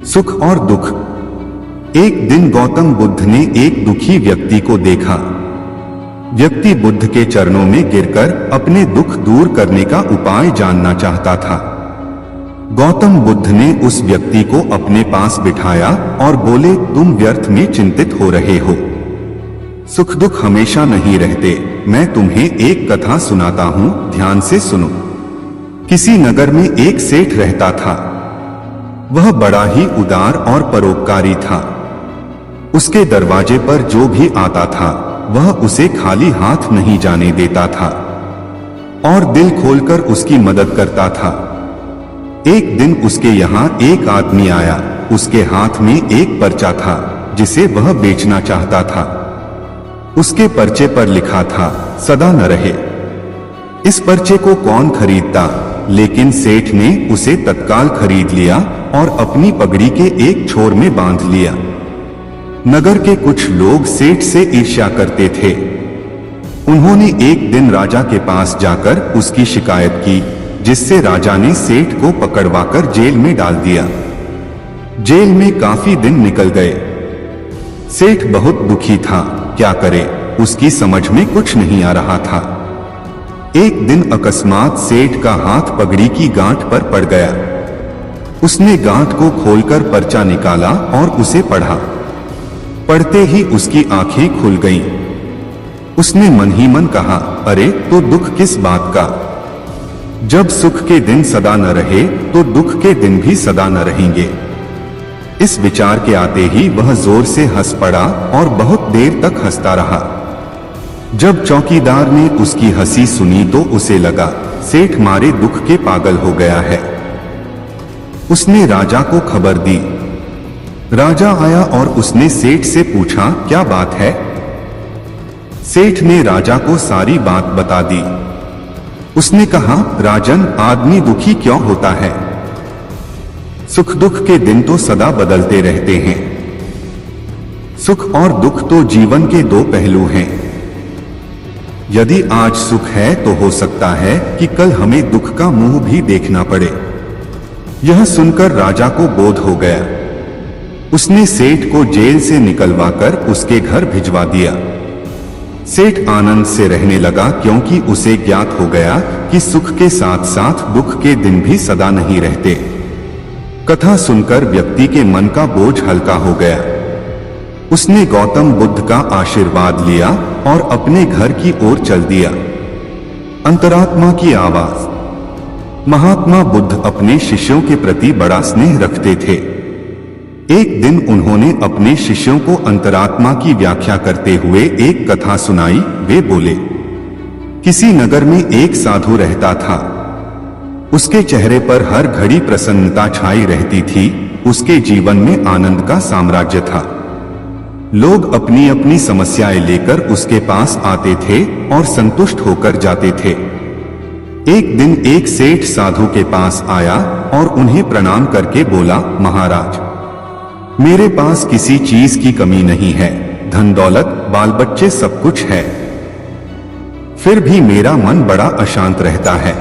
सुख और दुख। एक दिन गौतम बुद्ध ने एक दुखी व्यक्ति को देखा। व्यक्ति बुद्ध के चरणों में गिरकर अपने दुख दूर करने का उपाय जानना चाहता था। गौतम बुद्ध ने उस व्यक्ति को अपने पास बिठाया और बोले, तुम व्यर्थ में चिंतित हो रहे हो। सुख दुख हमेशा नहीं रहते। मैं तुम्हें एक कथा सुनाता हूं, ध्यान से सुनो। किसी नगर में एक सेठ रहता था। वह बड़ा ही उदार और परोपकारी था। उसके दरवाजे पर जो भी आता था वह उसे खाली हाथ नहीं जाने देता था और दिल खोलकर उसकी मदद करता था। एक दिन उसके यहाँ एक आदमी आया। उसके हाथ में एक पर्चा था जिसे वह बेचना चाहता था। उसके पर्चे पर लिखा था, सदा न रहे। इस पर्चे को कौन खरीदता, लेकिन सेठ ने उसे तत्काल खरीद लिया और अपनी पगड़ी के एक छोर में बांध लिया। नगर के कुछ लोग सेठ से ईर्ष्या करते थे। उन्होंने एक दिन राजा के पास जाकर उसकी शिकायत की, जिससे राजा ने सेठ को पकड़वाकर जेल में डाल दिया। जेल में काफी दिन निकल गए। सेठ बहुत दुखी था, क्या करे, उसकी समझ में कुछ नहीं आ रहा था। एक दिन अकस्मात सेठ का हाथ पगड़ी की गांठ पर पड़ गया। उसने गांठ को खोलकर पर्चा निकाला और उसे पढ़ा। पढ़ते ही उसकी आंखें खुल गईं। उसने मन ही मन कहा, अरे तो दुख किस बात का। जब सुख के दिन सदा न रहे तो दुख के दिन भी सदा न रहेंगे। इस विचार के आते ही वह जोर से हंस पड़ा और बहुत देर तक हंसता रहा। जब चौकीदार ने उसकी हंसी सुनी तो उसे लगा, सेठ मारे दुख के पागल हो गया है। उसने राजा को खबर दी। राजा आया और उसने सेठ से पूछा, क्या बात है। सेठ ने राजा को सारी बात बता दी। उसने कहा, राजन, आदमी दुखी क्यों होता है। सुख दुख के दिन तो सदा बदलते रहते हैं। सुख और दुख तो जीवन के दो पहलू हैं। यदि आज सुख है तो हो सकता है कि कल हमें दुख का मुंह भी देखना पड़े। यह सुनकर राजा को बोध हो गया। उसने सेठ को जेल से निकलवाकर उसके घर भिजवा दिया। सेठ आनंद से रहने लगा, क्योंकि उसे ज्ञात हो गया कि सुख के साथ साथ दुख के दिन भी सदा नहीं रहते। कथा सुनकर व्यक्ति के मन का बोझ हल्का हो गया। उसने गौतम बुद्ध का आशीर्वाद लिया और अपने घर की ओर चल दिया। अंतरात्मा की आवाज। महात्मा बुद्ध अपने शिष्यों के प्रति बड़ा स्नेह रखते थे। एक दिन उन्होंने अपने शिष्यों को अंतरात्मा की व्याख्या करते हुए एक कथा सुनाई। वे बोले, किसी नगर में एक साधु रहता था। उसके चेहरे पर हर घड़ी प्रसन्नता छाई रहती थी। उसके जीवन में आनंद का साम्राज्य था। लोग अपनी अपनी समस्याएं लेकर उसके पास आते थे और संतुष्ट होकर जाते थे। एक दिन एक सेठ साधु के पास आया और उन्हें प्रणाम करके बोला, महाराज, मेरे पास किसी चीज की कमी नहीं है। धन दौलत बाल बच्चे सब कुछ है, फिर भी मेरा मन बड़ा अशांत रहता है।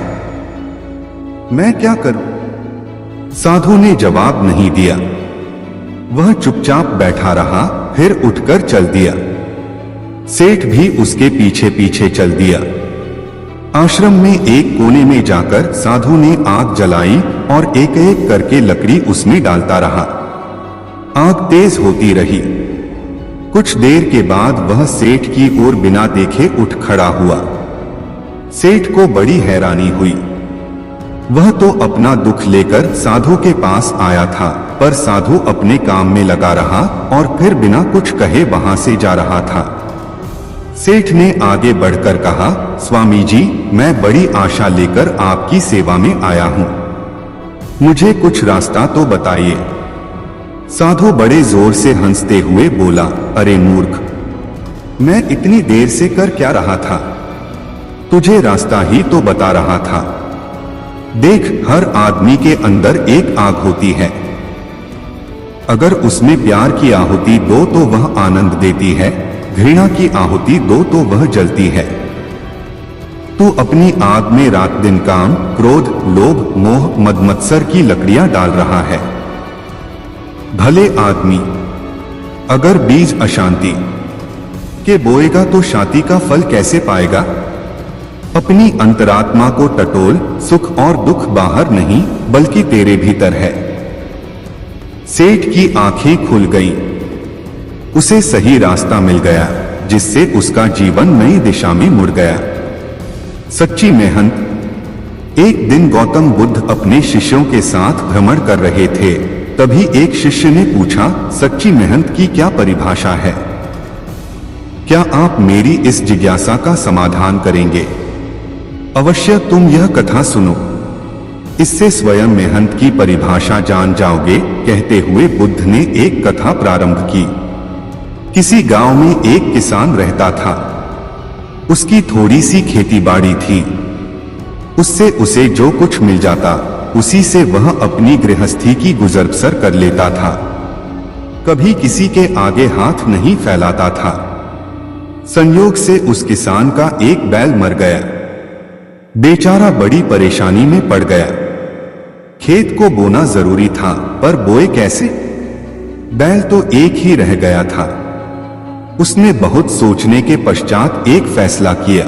मैं क्या करूं। साधु ने जवाब नहीं दिया। वह चुपचाप बैठा रहा, फिर उठकर चल दिया। सेठ भी उसके पीछे पीछे चल दिया। आश्रम में एक कोने में जाकर साधु ने आग जलाई और एक एक करके लकड़ी उसमें डालता रहा। आग तेज होती रही। कुछ देर के बाद वह सेठ की ओर बिना देखे उठ खड़ा हुआ। सेठ को बड़ी हैरानी हुई। वह तो अपना दुख लेकर साधु के पास आया था, पर साधु अपने काम में लगा रहा और फिर बिना कुछ कहे वहां से जा रहा था। सेठ ने आगे बढ़कर कहा, स्वामी जी, मैं बड़ी आशा लेकर आपकी सेवा में आया हूं। मुझे कुछ रास्ता तो बताइए। साधु बड़े जोर से हंसते हुए बोला, अरे मूर्ख, मैं इतनी देर से कर क्या रहा था। तुझे रास्ता ही तो बता रहा था। देख, हर आदमी के अंदर एक आग होती है। अगर उसमें प्यार की आहुति दो तो वह आनंद देती है, घृणा की आहुति दो तो वह जलती है। तू अपनी आग में रात दिन काम, क्रोध, लोभ, मोह, मद मत्सर की लकड़ियां डाल रहा है। भले आदमी अगर बीज अशांति के बोएगा तो शांति का फल कैसे पाएगा। अपनी अंतरात्मा को टटोल, सुख और दुख बाहर नहीं बल्कि तेरे भीतर है। सेठ की आंखें खुल गईं। उसे सही रास्ता मिल गया जिससे उसका जीवन नई दिशा में मुड़ गया। सच्ची मेहनत। एक दिन गौतम बुद्ध अपने शिष्यों के साथ भ्रमण कर रहे थे। तभी एक शिष्य ने पूछा, सच्ची मेहनत की क्या परिभाषा है? क्या आप मेरी इस जिज्ञासा का समाधान करेंगे? अवश्य तुम यह कथा सुनो, इससे स्वयं मेहनत की परिभाषा जान जाओगे। कहते हुए बुद्ध ने एक कथा प्रारंभ की। किसी गांव में एक किसान रहता था। उसकी थोड़ी सी खेतीबाड़ी थी। उससे उसे जो कुछ मिल जाता उसी से वह अपनी गृहस्थी की गुजर बसर कर लेता था। कभी किसी के आगे हाथ नहीं फैलाता था। संयोग से उस किसान का एक बैल मर गया। बेचारा बड़ी परेशानी में पड़ गया। खेत को बोना जरूरी था, पर बोए कैसे? बैल तो एक ही रह गया था। उसने बहुत सोचने के पश्चात एक फैसला किया।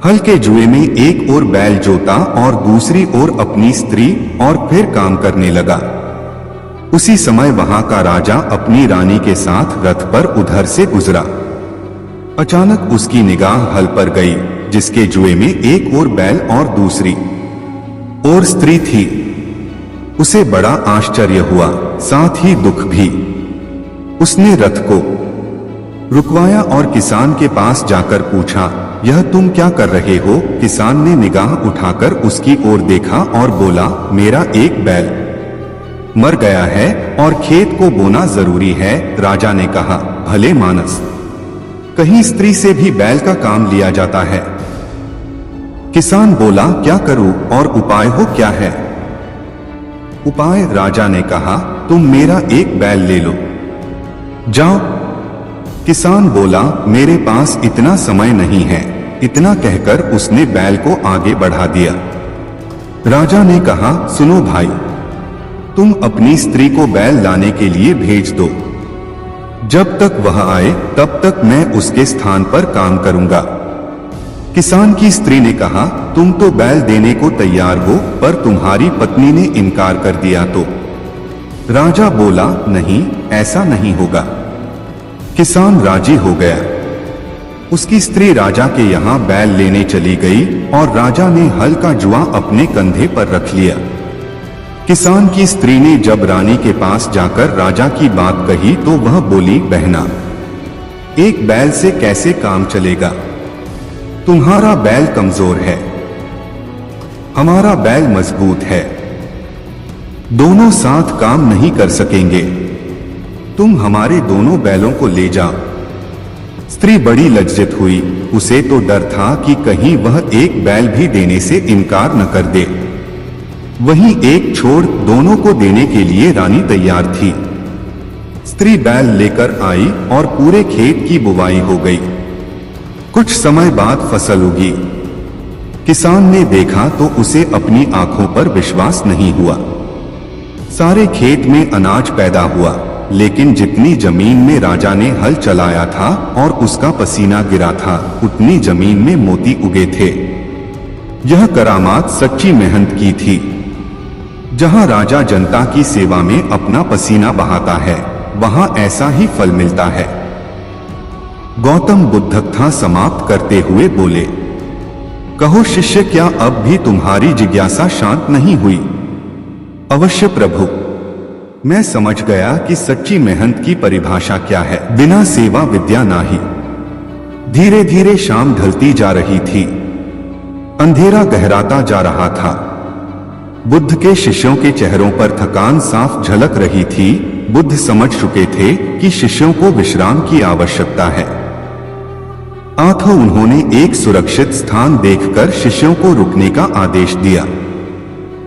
हल के जुए में एक ओर बैल जोता और दूसरी ओर अपनी स्त्री, और फिर काम करने लगा। उसी समय वहां का राजा अपनी रानी के साथ रथ पर उधर से गुजरा। अचानक उसकी निगाह हल पर गई, जिसके जुए में एक ओर बैल और दूसरी ओर स्त्री थी। उसे बड़ा आश्चर्य हुआ, साथ ही दुख भी। उसने रथ को रुकवाया और किसान के पास जाकर पूछा, यह तुम क्या कर रहे हो? किसान ने निगाह उठाकर उसकी ओर देखा और बोला, मेरा एक बैल मर गया है और खेत को बोना जरूरी है। राजा ने कहा, भले मानस, कहीं स्त्री से भी बैल का काम लिया जाता है? किसान बोला, क्या करूं और उपाय हो क्या है? उपाय? राजा ने कहा, तुम मेरा एक बैल ले लो, जाओ। किसान बोला, मेरे पास इतना समय नहीं है। इतना कहकर उसने बैल को आगे बढ़ा दिया। राजा ने कहा, सुनो भाई, तुम अपनी स्त्री को बैल लाने के लिए भेज दो। जब तक वह आए तब तक मैं उसके स्थान पर काम करूंगा। किसान की स्त्री ने कहा, तुम तो बैल देने को तैयार हो, पर तुम्हारी पत्नी ने इनकार कर दिया तो? राजा बोला, नहीं, ऐसा नहीं होगा। किसान राजी हो गया। उसकी स्त्री राजा के यहाँ बैल लेने चली गई और राजा ने हल का जुआ अपने कंधे पर रख लिया। किसान की स्त्री ने जब रानी के पास जाकर राजा की बात कही तो वह बोली, बहना, एक बैल से कैसे काम चलेगा? तुम्हारा बैल कमजोर है, हमारा बैल मजबूत है। दोनों साथ काम नहीं कर सकेंगे। तुम हमारे दोनों बैलों को ले जाओ। स्त्री बड़ी लज्जित हुई। उसे तो डर था कि कहीं वह एक बैल भी देने से इनकार न कर दे। वहीं एक छोड़ दोनों को देने के लिए रानी तैयार थी। स्त्री बैल लेकर आई और पूरे खेत की बुवाई हो गई। कुछ समय बाद फसल उगी। किसान ने देखा तो उसे अपनी आंखों पर विश्वास नहीं हुआ। सारे खेत में अनाज पैदा हुआ, लेकिन जितनी जमीन में राजा ने हल चलाया था और उसका पसीना गिरा था, उतनी जमीन में मोती उगे थे। यह करामात सच्ची मेहनत की थी। जहां राजा जनता की सेवा में अपना पसीना बहाता है, वहां ऐसा ही फल मिलता है। गौतम बुद्ध कथा समाप्त करते हुए बोले, कहो शिष्य, क्या अब भी तुम्हारी जिज्ञासा शांत नहीं हुई? अवश्य प्रभु, मैं समझ गया कि सच्ची मेहनत की परिभाषा क्या है। बिना सेवा विद्या नाही। धीरे धीरे शाम ढलती जा रही थी। अंधेरा गहराता जा रहा था। बुद्ध के शिष्यों के चेहरों पर थकान साफ झलक रही थी। बुद्ध समझ चुके थे कि शिष्यों को विश्राम की आवश्यकता है। अतः उन्होंने एक सुरक्षित स्थान देखकर शिष्यों को रुकने का आदेश दिया।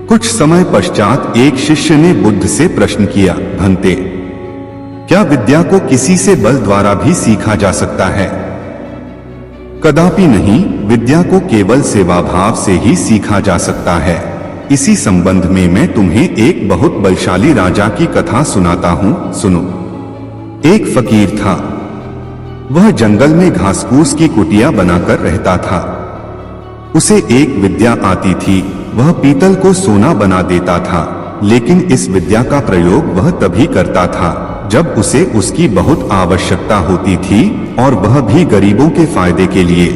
कुछ समय पश्चात एक शिष्य ने बुद्ध से प्रश्न किया, भंते, क्या विद्या को किसी से बल द्वारा भी सीखा जा सकता है? कदापि नहीं, विद्या को केवल सेवा भाव से ही सीखा जा सकता है। इसी संबंध में मैं तुम्हें एक बहुत बलशाली राजा की कथा सुनाता हूँ, सुनो। एक फकीर था। वह जंगल में घासफूस की कुटिया बनाकर रहता था। उसे एक विद्या आती थी। वह पीतल को सोना बना देता था, लेकिन इस विद्या का प्रयोग वह तभी करता था जब उसे उसकी बहुत आवश्यकता होती थी, और वह भी गरीबों के फायदे के लिए।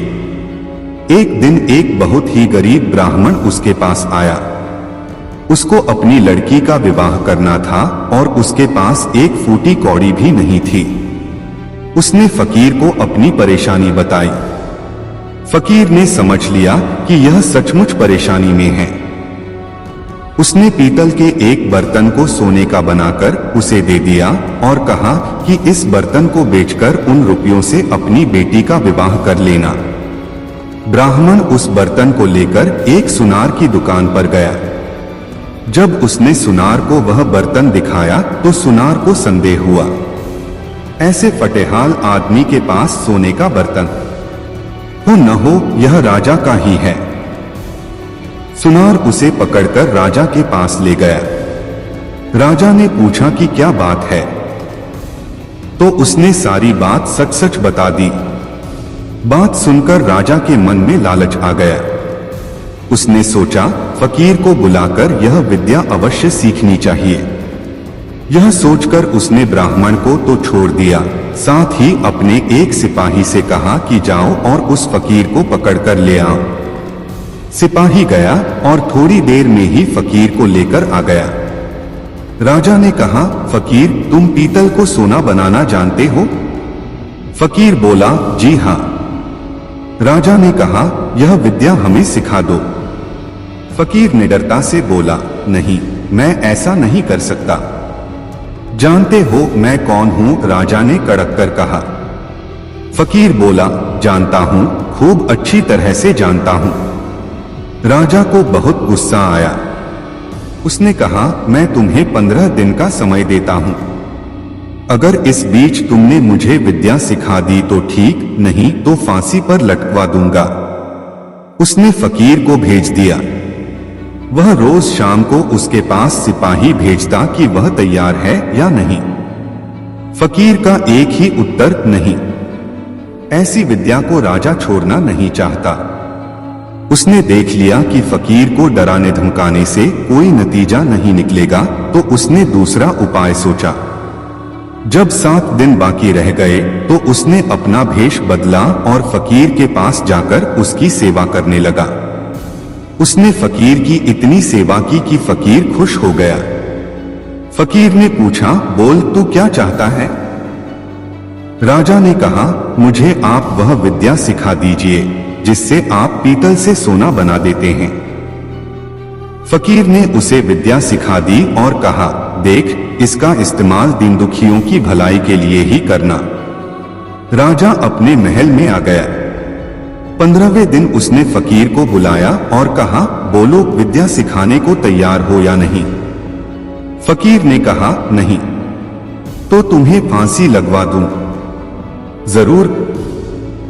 एक दिन एक बहुत ही गरीब ब्राह्मण उसके पास आया। उसको अपनी लड़की का विवाह करना था और उसके पास एक फूटी कौड़ी भी नहीं थी। उसने फकीर को अपनी परेशानी बताई। फकीर ने समझ लिया कि यह सचमुच परेशानी में है। उसने पीतल के एक बर्तन को सोने का बनाकर उसे दे दिया और कहा कि इस बर्तन को बेचकर उन रुपयों से अपनी बेटी का विवाह कर लेना। ब्राह्मण उस बर्तन को लेकर एक सुनार की दुकान पर गया। जब उसने सुनार को वह बर्तन दिखाया तो सुनार को संदेह हुआ। ऐसे फटेहाल आदमी के पास सोने का बर्तन हो न हो, यह राजा का ही है। सुनार उसे पकड़कर राजा के पास ले गया। राजा ने पूछा कि क्या बात है, तो उसने सारी बात सच सच बता दी। बात सुनकर राजा के मन में लालच आ गया। उसने सोचा फकीर को बुलाकर यह विद्या अवश्य सीखनी चाहिए। यह सोचकर उसने ब्राह्मण को तो छोड़ दिया, साथ ही अपने एक सिपाही से कहा कि जाओ और उस फकीर को पकड़कर ले आओ। सिपाही गया और थोड़ी देर में ही फकीर को लेकर आ गया। राजा ने कहा, फकीर, तुम पीतल को सोना बनाना जानते हो? फकीर बोला, जी हाँ। राजा ने कहा, यह विद्या हमें सिखा दो। फकीर निडरता से बोला, नहीं, मैं ऐसा नहीं कर सकता। जानते हो मैं कौन हूं? राजा ने कड़क कर कहा। फकीर बोला, जानता हूं, खूब अच्छी तरह से जानता हूं। राजा को बहुत गुस्सा आया। उसने कहा, मैं तुम्हें 15 दिन का समय देता हूं। अगर इस बीच तुमने मुझे विद्या सिखा दी तो ठीक, नहीं तो फांसी पर लटकवा दूंगा। उसने फकीर को भेज दिया। वह रोज शाम को उसके पास सिपाही भेजता कि वह तैयार है या नहीं। फकीर का एक ही उत्तर, नहीं। ऐसी विद्या को राजा छोड़ना नहीं चाहता। उसने देख लिया कि फकीर को डराने धमकाने से कोई नतीजा नहीं निकलेगा, तो उसने दूसरा उपाय सोचा। जब 7 दिन बाकी रह गए तो उसने अपना भेष बदला और फकीर के पास जाकर उसकी सेवा करने लगा। उसने फकीर की इतनी सेवा की कि फकीर खुश हो गया। फकीर ने पूछा, बोल तू क्या चाहता है? राजा ने कहा, मुझे आप वह विद्या सिखा दीजिए जिससे आप पीतल से सोना बना देते हैं। फकीर ने उसे विद्या सिखा दी और कहा, देख, इसका इस्तेमाल दीन दुखियों की भलाई के लिए ही करना। राजा अपने महल में आ गया। 15वें दिन उसने फकीर को बुलाया और कहा, बोलो, विद्या सिखाने को तैयार हो या नहीं? फकीर ने कहा, नहीं। तो तुम्हें फांसी लगवा दूं? जरूर।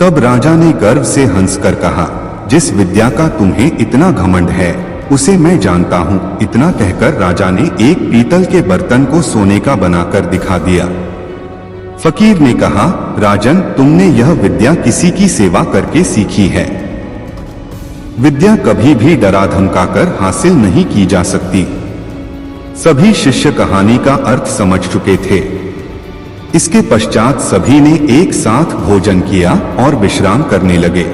तब राजा ने गर्व से हंसकर कहा, जिस विद्या का तुम्हें इतना घमंड है उसे मैं जानता हूं। इतना कहकर राजा ने एक पीतल के बर्तन को सोने का बनाकर दिखा दिया। फकीर ने कहा, राजन, तुमने यह विद्या किसी की सेवा करके सीखी है। विद्या कभी भी डरा धमकाकर हासिल नहीं की जा सकती। सभी शिष्य कहानी का अर्थ समझ चुके थे। इसके पश्चात सभी ने एक साथ भोजन किया और विश्राम करने लगे।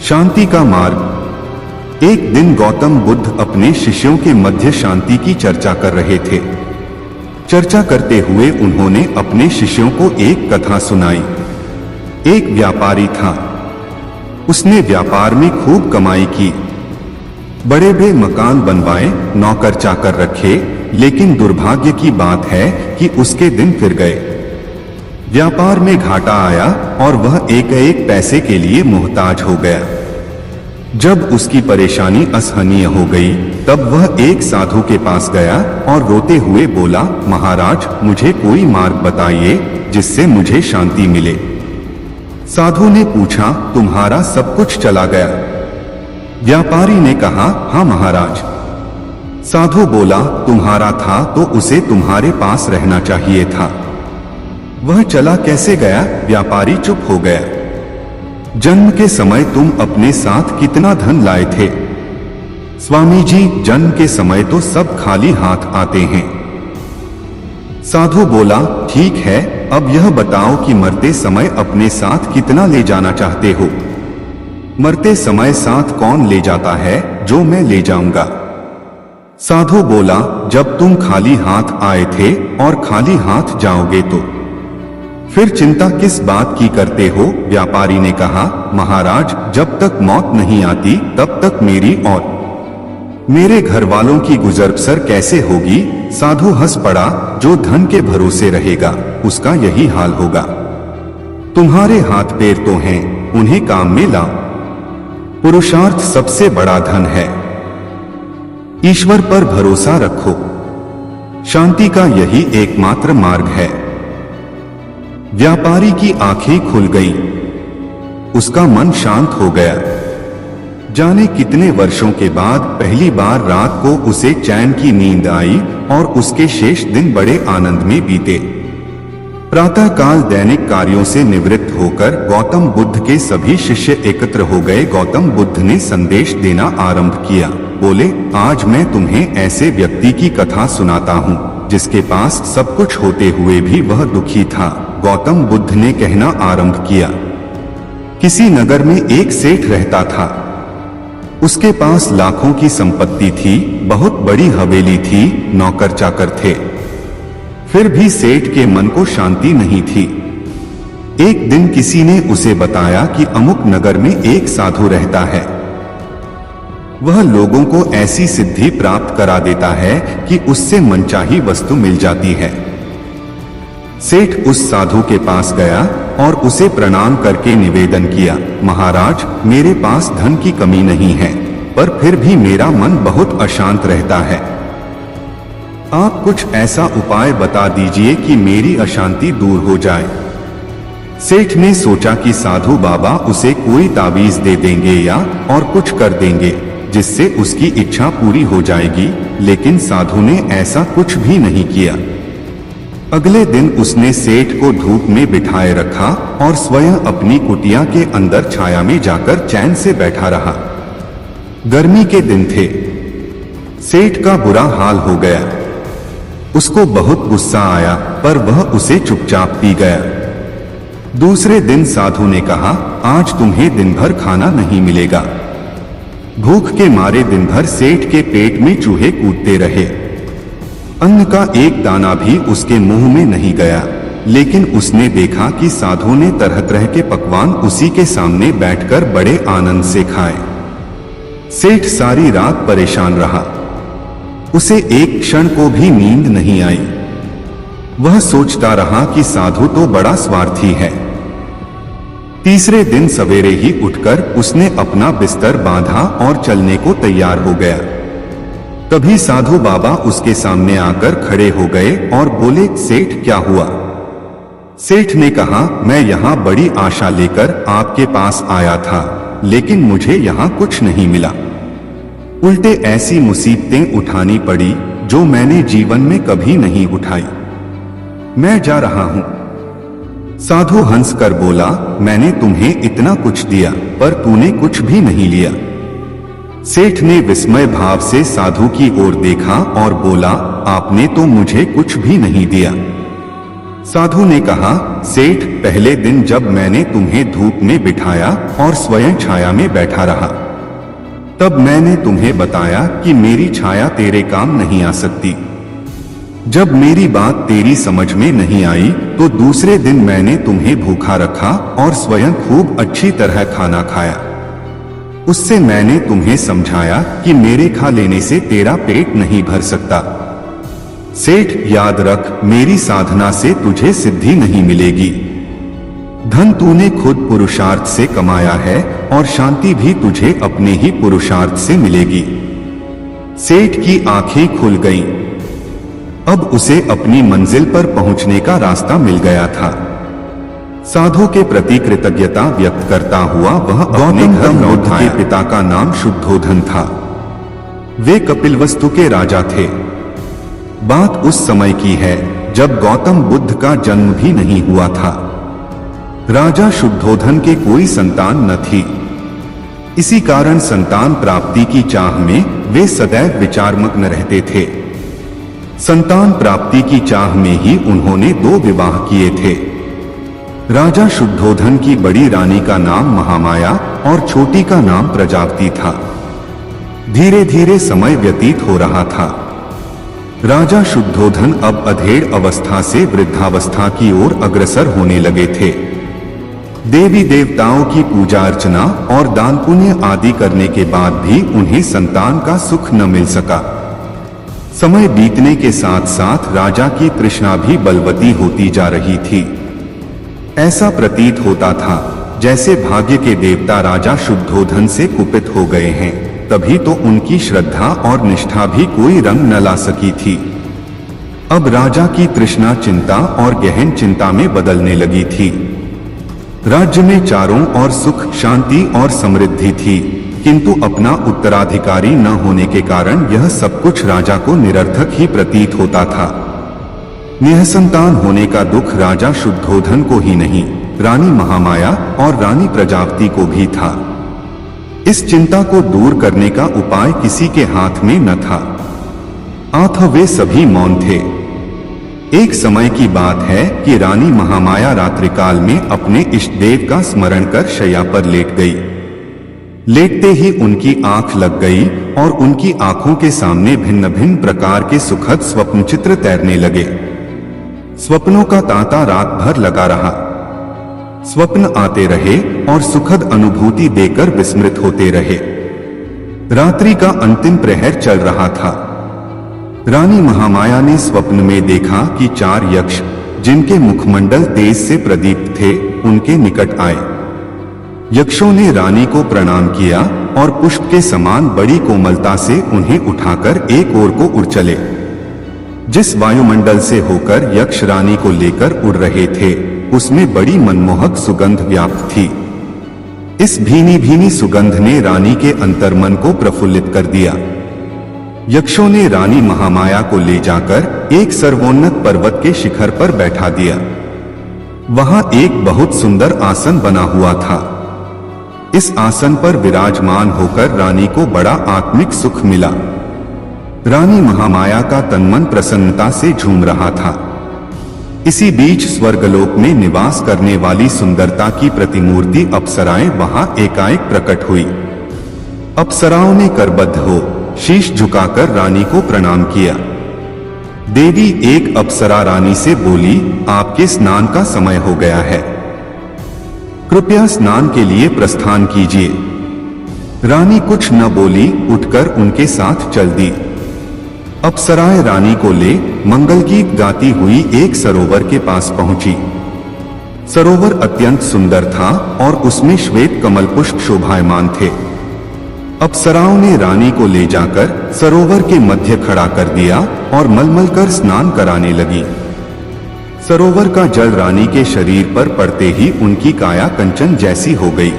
शांति का मार्ग। एक दिन गौतम बुद्ध अपने शिष्यों के मध्य शांति की चर्चा कर रहे थे। चर्चा करते हुए उन्होंने अपने शिष्यों को एक कथा सुनाई। एक व्यापारी था। उसने व्यापार में खूब कमाई की। बड़े बड़े मकान बनवाए, नौकर चाकर रखे, लेकिन दुर्भाग्य की बात है कि उसके दिन फिर गए। व्यापार में घाटा आया और वह एक एक पैसे के लिए मोहताज हो गया। जब उसकी परेशानी असहनीय हो गई, तब वह एक साधु के पास गया और रोते हुए बोला, महाराज, मुझे कोई मार्ग बताइए जिससे मुझे शांति मिले। साधु ने पूछा, तुम्हारा सब कुछ चला गया? व्यापारी ने कहा, हाँ महाराज। साधु बोला, तुम्हारा था तो उसे तुम्हारे पास रहना चाहिए था। वह चला कैसे गया? व्यापारी चुप हो गया। जन्म के समय तुम अपने साथ कितना धन लाए थे? स्वामी जी, जन्म के समय तो सब खाली हाथ आते हैं। साधु बोला, ठीक है, अब यह बताओ कि मरते समय अपने साथ कितना ले जाना चाहते हो? मरते समय साथ कौन ले जाता है जो मैं ले जाऊंगा? साधु बोला, जब तुम खाली हाथ आए थे और खाली हाथ जाओगे तो फिर चिंता किस बात की करते हो? व्यापारी ने कहा, महाराज, जब तक मौत नहीं आती तब तक मेरी और मेरे घर वालों की गुजर बसर कैसे होगी? साधु हंस पड़ा, जो धन के भरोसे रहेगा उसका यही हाल होगा। तुम्हारे हाथ पैर तो हैं, उन्हें काम में लाओ। पुरुषार्थ सबसे बड़ा धन है। ईश्वर पर भरोसा रखो। शांति का यही एकमात्र मार्ग है। व्यापारी की आंखें खुल गईं। उसका मन शांत हो गया। जाने कितने वर्षों के बाद पहली बार रात को उसे चैन की नींद आई और उसके शेष दिन बड़े आनंद में बीते। प्रातःकाल दैनिक कार्यों से निवृत्त होकर गौतम बुद्ध के सभी शिष्य एकत्र हो गए। गौतम बुद्ध ने संदेश देना आरंभ किया। बोले, आज मैं तुम्हें ऐसे व्यक्ति की कथा सुनाता हूँ जिसके पास सब कुछ होते हुए भी वह दुखी था। गौतम बुद्ध ने कहना आरंभ किया। किसी नगर में एक सेठ रहता था। उसके पास लाखों की संपत्ति थी, बहुत बड़ी हवेली थी, नौकर चाकर थे। फिर भी सेठ के मन को शांति नहीं थी। एक दिन किसी ने उसे बताया कि अमुक नगर में एक साधु रहता है। वह लोगों को ऐसी सिद्धि प्राप्त करा देता है कि उससे मनचाही वस्तु मिल जाती है। सेठ उस साधु के पास गया और उसे प्रणाम करके निवेदन किया, महाराज, मेरे पास धन की कमी नहीं है, पर फिर भी मेरा मन बहुत अशांत रहता है। आप कुछ ऐसा उपाय बता दीजिए कि मेरी अशांति दूर हो जाए। सेठ ने सोचा कि साधु बाबा उसे कोई ताबीज दे देंगे या और कुछ कर देंगे जिससे उसकी इच्छा पूरी हो जाएगी, लेकिन साधु ने ऐसा कुछ भी नहीं किया। अगले दिन उसने सेठ को धूप में बिठाए रखा और स्वयं अपनी कुटिया के अंदर छाया में जाकर चैन से बैठा रहा। गर्मी के दिन थे। सेठ का बुरा हाल हो गया। उसको बहुत गुस्सा आया, पर वह उसे चुपचाप पी गया। दूसरे दिन साधु ने कहा, आज तुम्हें दिन भर खाना नहीं मिलेगा। भूख के मारे दिन भर सेठ के पेट में चूहे कूदते रहे। अन्न का एक दाना भी उसके मुंह में नहीं गया, लेकिन उसने देखा कि साधु ने तरह तरह के पकवान उसी के सामने बैठकर बड़े आनंद से खाए। सेठ सारी रात परेशान रहा। उसे एक क्षण को भी नींद नहीं आई। वह सोचता रहा कि साधु तो बड़ा स्वार्थी है। तीसरे दिन सवेरे ही उठकर उसने अपना बिस्तर बांधा और चलने को तैयार हो गया। तभी साधु बाबा उसके सामने आकर खड़े हो गए और बोले, सेठ, क्या हुआ? सेठ ने कहा, मैं यहाँ बड़ी आशा लेकर आपके पास आया था, लेकिन मुझे यहाँ कुछ नहीं मिला। उल्टे ऐसी मुसीबतें उठानी पड़ी जो मैंने जीवन में कभी नहीं उठाई। मैं जा रहा हूं। साधु हंसकर बोला, मैंने तुम्हें इतना कुछ दिया, पर तूने कुछ भी नहीं लिया। सेठ ने विस्मय भाव से साधु की ओर देखा और बोला, आपने तो मुझे कुछ भी नहीं दिया। साधु ने कहा, सेठ, पहले दिन जब मैंने तुम्हें धूप में बिठाया और स्वयं छाया में बैठा रहा, तब मैंने तुम्हें बताया कि मेरी छाया तेरे काम नहीं आ सकती। जब मेरी बात तेरी समझ में नहीं आई तो दूसरे दिन मैंने तुम्हें भूखा रखा और स्वयं खूब अच्छी तरह खाना खाया। उससे मैंने तुम्हें समझाया कि मेरे खा लेने से तेरा पेट नहीं भर सकता। सेठ, याद रख, मेरी साधना से तुझे सिद्धि नहीं मिलेगी। धन तूने खुद पुरुषार्थ से कमाया है और शांति भी तुझे अपने ही पुरुषार्थ से मिलेगी। सेठ की आंखें खुल गईं। अब उसे अपनी मंजिल पर पहुंचने का रास्ता मिल गया था। साधु के प्रति कृतज्ञता व्यक्त करता हुआ वह अपने घर लौट आया। पिता का नाम शुद्धोधन था। वे कपिलवस्तु के राजा थे। बात उस समय की है जब गौतम बुद्ध का जन्म भी नहीं हुआ था। राजा शुद्धोधन के कोई संतान न थी। इसी कारण संतान प्राप्ति की चाह में वे सदैव विचारमग्न रहते थे। संतान प्राप्ति की चाह में ही उन्होंने 2 विवाह किए थे। राजा शुद्धोधन की बड़ी रानी का नाम महामाया और छोटी का नाम प्रजापति था। धीरे धीरे समय व्यतीत हो रहा था। राजा शुद्धोधन अब अधेड़ अवस्था से वृद्धावस्था की ओर अग्रसर होने लगे थे। देवी देवताओं की पूजा अर्चना और दान पुण्य आदि करने के बाद भी उन्हें संतान का सुख न मिल सका। समय बीतने के साथ साथ राजा की तृष्णा भी बलवती होती जा रही थी। ऐसा प्रतीत होता था जैसे भाग्य के देवता राजा शुद्धोधन से कुपित हो गए हैं, तभी तो उनकी श्रद्धा और निष्ठा भी कोई रंग न ला सकी थी। अब राजा की तृष्णा चिंता और गहन चिंता में बदलने लगी थी। राज्य में चारों ओर सुख, शांति और समृद्धि थी, किंतु अपना उत्तराधिकारी न होने के कारण यह सब कुछ राजा को निरर्थक ही प्रतीत होता था। निःसंतान होने का दुख राजा शुद्धोधन को ही नहीं, रानी महामाया और रानी प्रजापति को भी था। इस चिंता को दूर करने का उपाय किसी के हाथ में न था, अतः वे सभी मौन थे। एक समय की बात है कि रानी महामाया रात्रिकाल में अपने इष्ट देव का स्मरण कर शैया पर लेट गई। लेटते ही उनकी आंख लग गई और उनकी आंखों के सामने भिन्न भिन्न प्रकार के सुखद स्वप्न चित्र तैरने लगे। स्वप्नों का तांता रात भर लगा रहा। स्वप्न आते रहे और सुखद अनुभूति देकर विस्मृत होते रहे। रात्रि का अंतिम प्रहर चल रहा था। रानी महामाया ने स्वप्न में देखा कि 4 यक्ष, जिनके मुखमंडल तेज से प्रदीप्त थे, उनके निकट आए। यक्षों ने रानी को प्रणाम किया और पुष्प के समान बड़ी कोमलता से उन्हें उठाकर एक ओर को उड़ चले। जिस वायुमंडल से होकर यक्ष रानी को लेकर उड़ रहे थे, उसमें बड़ी मनमोहक सुगंध व्याप्त थी। इस भीनी भीनी सुगंध ने रानी के अंतर्मन को प्रफुल्लित कर दिया। यक्षों ने रानी महामाया को ले जाकर एक सर्वोन्नत पर्वत के शिखर पर बैठा दिया। वहां एक बहुत सुंदर आसन बना हुआ था। इस आसन पर विराजमान होकर रानी को बड़ा आत्मिक सुख मिला। रानी महामाया का तनमन प्रसन्नता से झूम रहा था। इसी बीच स्वर्गलोक में निवास करने वाली सुंदरता की प्रतिमूर्ति अप्सराएं वहां एकाएक प्रकट हुई। अप्सराओं ने करबद्ध हो शीश झुकाकर रानी को प्रणाम किया। देवी एक अप्सरा रानी से बोली, आपके स्नान का समय हो गया है, कृपया स्नान के लिए प्रस्थान कीजिए। रानी कुछ न बोली, उठकर उनके साथ चल दी। अप्सराएं रानी को ले मंगल गीत गाती हुई एक सरोवर के पास पहुंची। सरोवर अत्यंत सुंदर था और उसमें श्वेत कमल पुष्प शोभायमान थे। अप्सराओं ने रानी को ले जाकर सरोवर के मध्य खड़ा कर दिया और मलमल कर स्नान कराने लगी। सरोवर का जल रानी के शरीर पर पड़ते ही उनकी काया कंचन जैसी हो गई।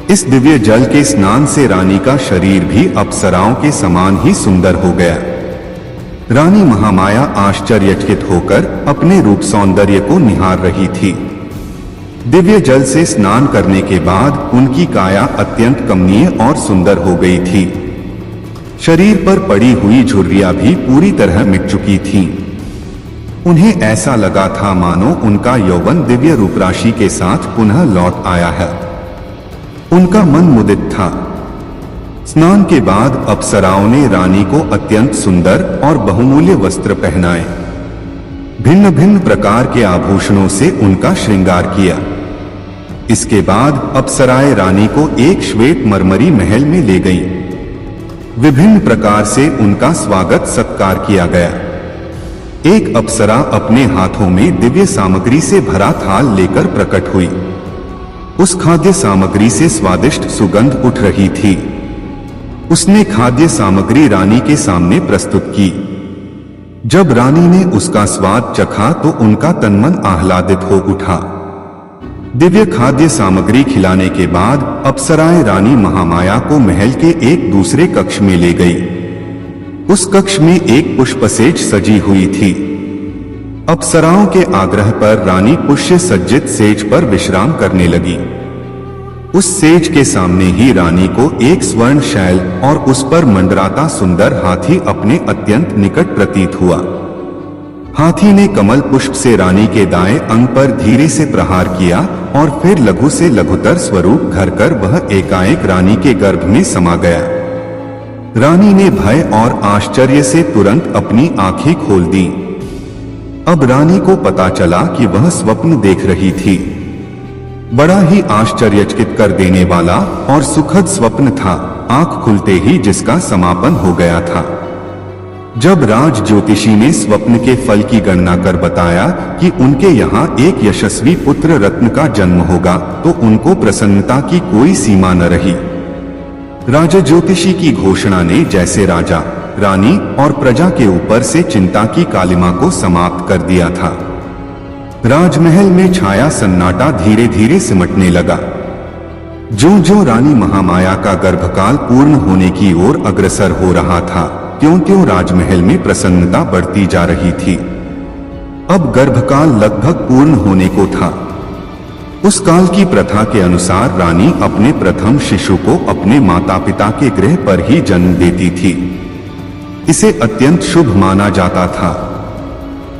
इस दिव्य जल के स्नान से रानी का शरीर भी अप्सराओं के समान ही सुंदर हो गया। रानी महामाया आश्चर्यचकित होकर अपने रूप सौंदर्य को निहार रही थी। दिव्य जल से स्नान करने के बाद उनकी काया अत्यंत कमनीय और सुंदर हो गई थी। शरीर पर पड़ी हुई झुर्रियां भी पूरी तरह मिट चुकी थीं। उन्हें ऐसा लगा था मानो उनका यौवन दिव्य रूपराशि के साथ पुनः लौट आया है। उनका मन मुदित था। स्नान के बाद अप्सराओं ने रानी को अत्यंत सुंदर और बहुमूल्य वस्त्र पहनाए। भिन्न भिन्न प्रकार के आभूषणों से उनका श्रृंगार किया। इसके बाद अप्सराएं रानी को एक श्वेत मरमरी महल में ले गईं। विभिन्न प्रकार से उनका स्वागत सत्कार किया गया। एक अप्सरा अपने हाथों में दिव्य सामग्री से भरा थाल लेकर प्रकट हुई। उस खाद्य सामग्री से स्वादिष्ट सुगंध उठ रही थी। उसने खाद्य सामग्री रानी के सामने प्रस्तुत की। जब रानी ने उसका स्वाद चखा तो उनका तनमन आह्लादित हो उठा। दिव्य खाद्य सामग्री खिलाने के बाद अप्सराएं रानी महामाया को महल के एक दूसरे कक्ष में ले गई। उस कक्ष में एक पुष्पसेज सजी हुई थी। अप्सराओं के आग्रह पर रानी पुष्य सज्जित सेज पर विश्राम करने लगी। उस सेज के सामने ही रानी को एक स्वर्ण शैल और उस पर मंडराता सुंदर हाथी अपने अत्यंत निकट प्रतीत हुआ। हाथी ने कमल पुष्प से रानी के दाएं अंग पर धीरे से प्रहार किया और फिर लघु से लघुतर स्वरूप धरकर वह एकाएक रानी के गर्भ में समा गया। रानी ने भय और आश्चर्य से तुरंत अपनी आंखें खोल दी। अब रानी को पता चला कि वह स्वप्न देख रही थी। बड़ा ही आश्चर्यचकित कर देने वाला और सुखद स्वप्न था, आंख खुलते ही जिसका समापन हो गया था। जब राज ज्योतिषी ने स्वप्न के फल की गणना कर बताया कि उनके यहाँ एक यशस्वी पुत्र रत्न का जन्म होगा, तो उनको प्रसन्नता की कोई सीमा न रही। राजा ज्योतिषी की घोषणा ने जैसे राजा, रानी और प्रजा के ऊपर से चिंता की कालिमा को समाप्त कर दिया था। राजमहल में छाया सन्नाटा धीरे धीरे सिमटने लगा। ज्यों ज्यों रानी महामाया का गर्भकाल पूर्ण होने की ओर अग्रसर हो रहा था, त्यों त्यों राजमहल में प्रसन्नता बढ़ती जा रही थी। अब गर्भकाल लगभग पूर्ण होने को था। उस काल की प्रथा के अनुसार रानी अपने प्रथम शिशु को अपने माता पिता के गृह पर ही जन्म देती थी। इसे अत्यंत शुभ माना जाता था।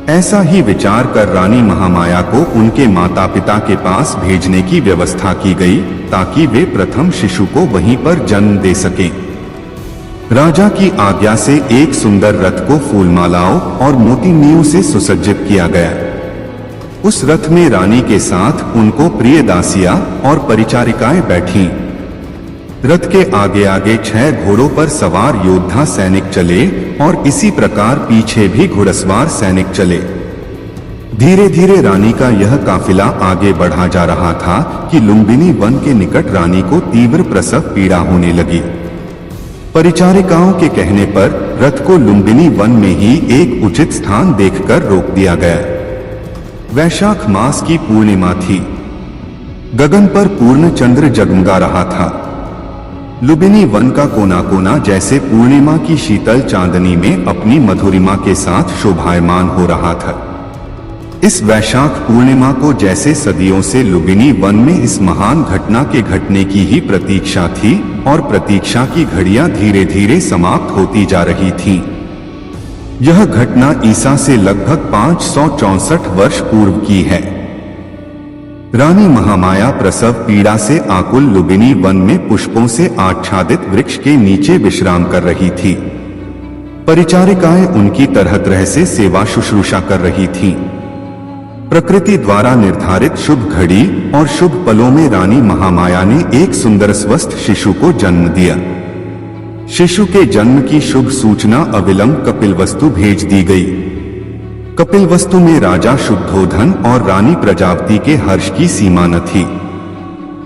ऐसा ही विचार कर रानी महामाया को उनके माता पिता के पास भेजने की व्यवस्था की गई, ताकि वे प्रथम शिशु को वहीं पर जन्म दे सकें। राजा की आज्ञा से एक सुंदर रथ को फूलमालाओं और मोतिनियों से सुसज्जित किया गया। उस रथ में रानी के साथ उनको प्रिय दासियां और परिचारिकाएं बैठीं। रथ के आगे आगे 6 घोड़ों पर सवार योद्धा सैनिक चले और इसी प्रकार पीछे भी घुड़सवार सैनिक चले। धीरे धीरे रानी का यह काफिला आगे बढ़ा जा रहा था कि लुम्बिनी वन के निकट रानी को तीव्र प्रसव पीड़ा होने लगी। परिचारिकाओं के कहने पर रथ को लुम्बिनी वन में ही एक उचित स्थान देखकर रोक दिया गया। वैशाख मास की पूर्णिमा थी। गगन पर पूर्ण चंद्र जगमगा रहा था। लुम्बिनी वन का कोना कोना जैसे पूर्णिमा की शीतल चांदनी में अपनी मधुरिमा के साथ शोभायमान हो रहा था। इस वैशाख पूर्णिमा को जैसे सदियों से लुम्बिनी वन में इस महान घटना के घटने की ही प्रतीक्षा थी, और प्रतीक्षा की घड़ियां धीरे धीरे समाप्त होती जा रही थीं। यह घटना ईसा से लगभग 564 वर्ष पूर्व की है। रानी महामाया प्रसव पीड़ा से आकुल लुम्बिनी वन में पुष्पों से आच्छादित वृक्ष के नीचे विश्राम कर रही थी। परिचारिकाएं उनकी तरह तरह से सेवा शुश्रूषा कर रही थीं। प्रकृति द्वारा निर्धारित शुभ घड़ी और शुभ पलों में रानी महामाया ने एक सुंदर स्वस्थ शिशु को जन्म दिया। शिशु के जन्म की शुभ सूचना अविलंब कपिलवस्तु भेज दी गई। कपिलवस्तु में राजा शुद्धोधन और रानी प्रजापति के हर्ष की सीमा न थी।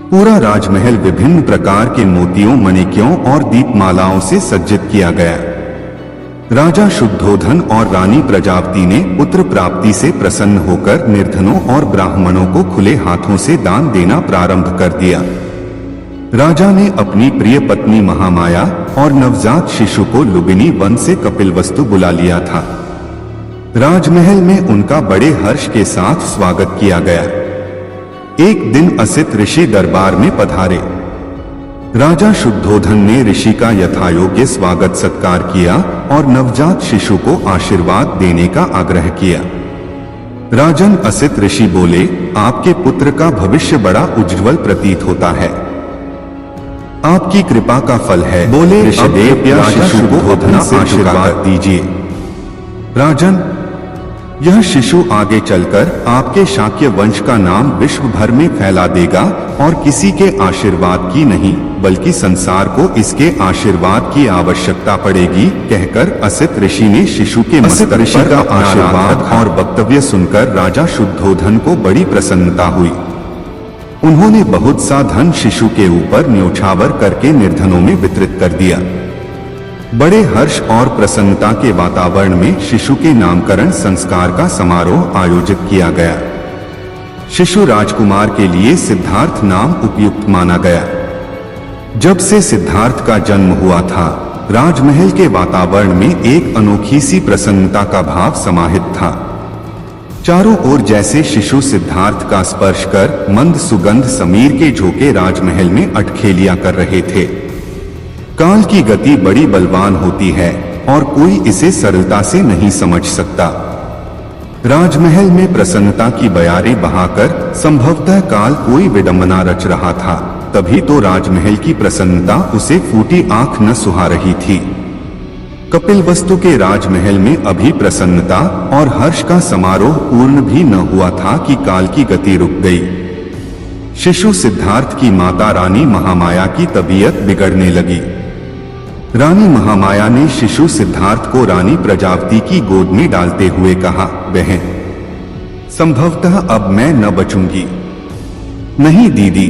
पूरा राजमहल विभिन्न प्रकार के मोतियों, मणिकों और दीपमालाओं से सज्जित किया गया। राजा शुद्धोधन और रानी प्रजापति ने पुत्र प्राप्ति से प्रसन्न होकर निर्धनों और ब्राह्मणों को खुले हाथों से दान देना प्रारंभ कर दिया। राजा ने अपनी प्रिय पत्नी महामाया और नवजात शिशु को लुम्बिनी वन से कपिलवस्तु बुला लिया था। राजमहल में उनका बड़े हर्ष के साथ स्वागत किया गया। एक दिन असित ऋषि दरबार में पधारे। राजा शुद्धोधन ने ऋषि का यथायोग्य स्वागत सत्कार किया और नवजात शिशु को आशीर्वाद देने का आग्रह किया। राजन असित ऋषि बोले, आपके पुत्र का भविष्य बड़ा उज्जवल प्रतीत होता है। आपकी कृपा का फल है। बोले ऋषिदेव, या शिशु को अपना आशीर्वाद दीजिए। राजन, यह शिशु आगे चलकर आपके शाक्य वंश का नाम विश्व भर में फैला देगा और किसी के आशीर्वाद की नहीं बल्कि संसार को इसके आशीर्वाद की आवश्यकता पड़ेगी, कहकर असित ऋषि ने शिशु के मस्तक ऋषि का आशीर्वाद और वक्तव्य सुनकर राजा शुद्धोधन को बड़ी प्रसन्नता हुई। उन्होंने बहुत सा धन शिशु के ऊपर न्योछावर करके निर्धनों में वितरित कर दिया। बड़े हर्ष और प्रसन्नता के वातावरण में शिशु के नामकरण संस्कार का समारोह आयोजित किया गया। शिशु राजकुमार के लिए सिद्धार्थ नाम उपयुक्त माना गया। जब से सिद्धार्थ का जन्म हुआ था, राजमहल के वातावरण में एक अनोखी सी प्रसन्नता का भाव समाहित था। चारों ओर जैसे शिशु सिद्धार्थ का स्पर्श कर मंद सुगंध समीर के झोंके राजमहल में अटखेलियां कर रहे थे। काल की गति बड़ी बलवान होती है और कोई इसे सरलता से नहीं समझ सकता। राजमहल में प्रसन्नता की बयारें बहाकर संभवतः काल कोई विडंबना रच रहा था, तभी तो राजमहल की प्रसन्नता उसे फूटी आंख न सुहा रही थी। कपिलवस्तु के राजमहल में अभी प्रसन्नता और हर्ष का समारोह पूर्ण भी न हुआ था कि काल की गति रुक गई। शिशु सिद्धार्थ की माता रानी महामाया की तबीयत बिगड़ने लगी। रानी महामाया ने शिशु सिद्धार्थ को रानी प्रजापति की गोद में डालते हुए कहा, बहन, संभवतः अब मैं न बचूंगी। नहीं दीदी,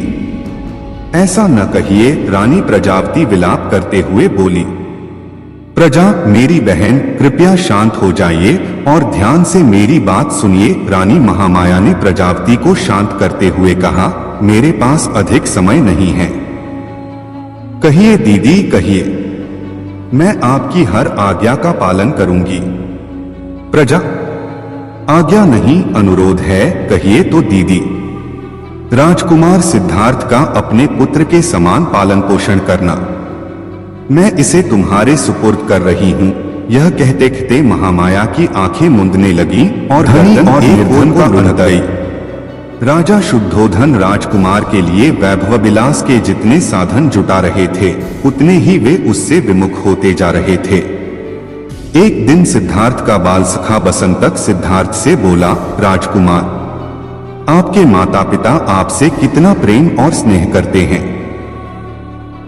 ऐसा न कहिए, रानी प्रजापति विलाप करते हुए बोली। प्रजा, मेरी बहन, कृपया शांत हो जाइए और ध्यान से मेरी बात सुनिए। रानी महामाया ने प्रजापति को शांत करते हुए कहा, मेरे पास अधिक समय नहीं है। कहिए दीदी, कहिए, मैं आपकी हर आज्ञा का पालन करूंगी। प्रजा, आज्ञा नहीं, अनुरोध है, कहिए तो दीदी। राजकुमार सिद्धार्थ का अपने पुत्र के समान पालन पोषण करना। मैं इसे तुम्हारे सुपुर्द कर रही हूँ। यह कहते कहते महामाया की आंखें मूंदने लगी और गर्दन और निर्धन का हृदय। राजा शुद्धोधन राजकुमार के लिए वैभव विलास के जितने साधन जुटा रहे थे, उतने ही वे उससे विमुख होते जा रहे थे। एक दिन सिद्धार्थ का बाल सखा बसंतक सिद्धार्थ से बोला, राजकुमार, आपके माता पिता आपसे कितना प्रेम और स्नेह करते हैं।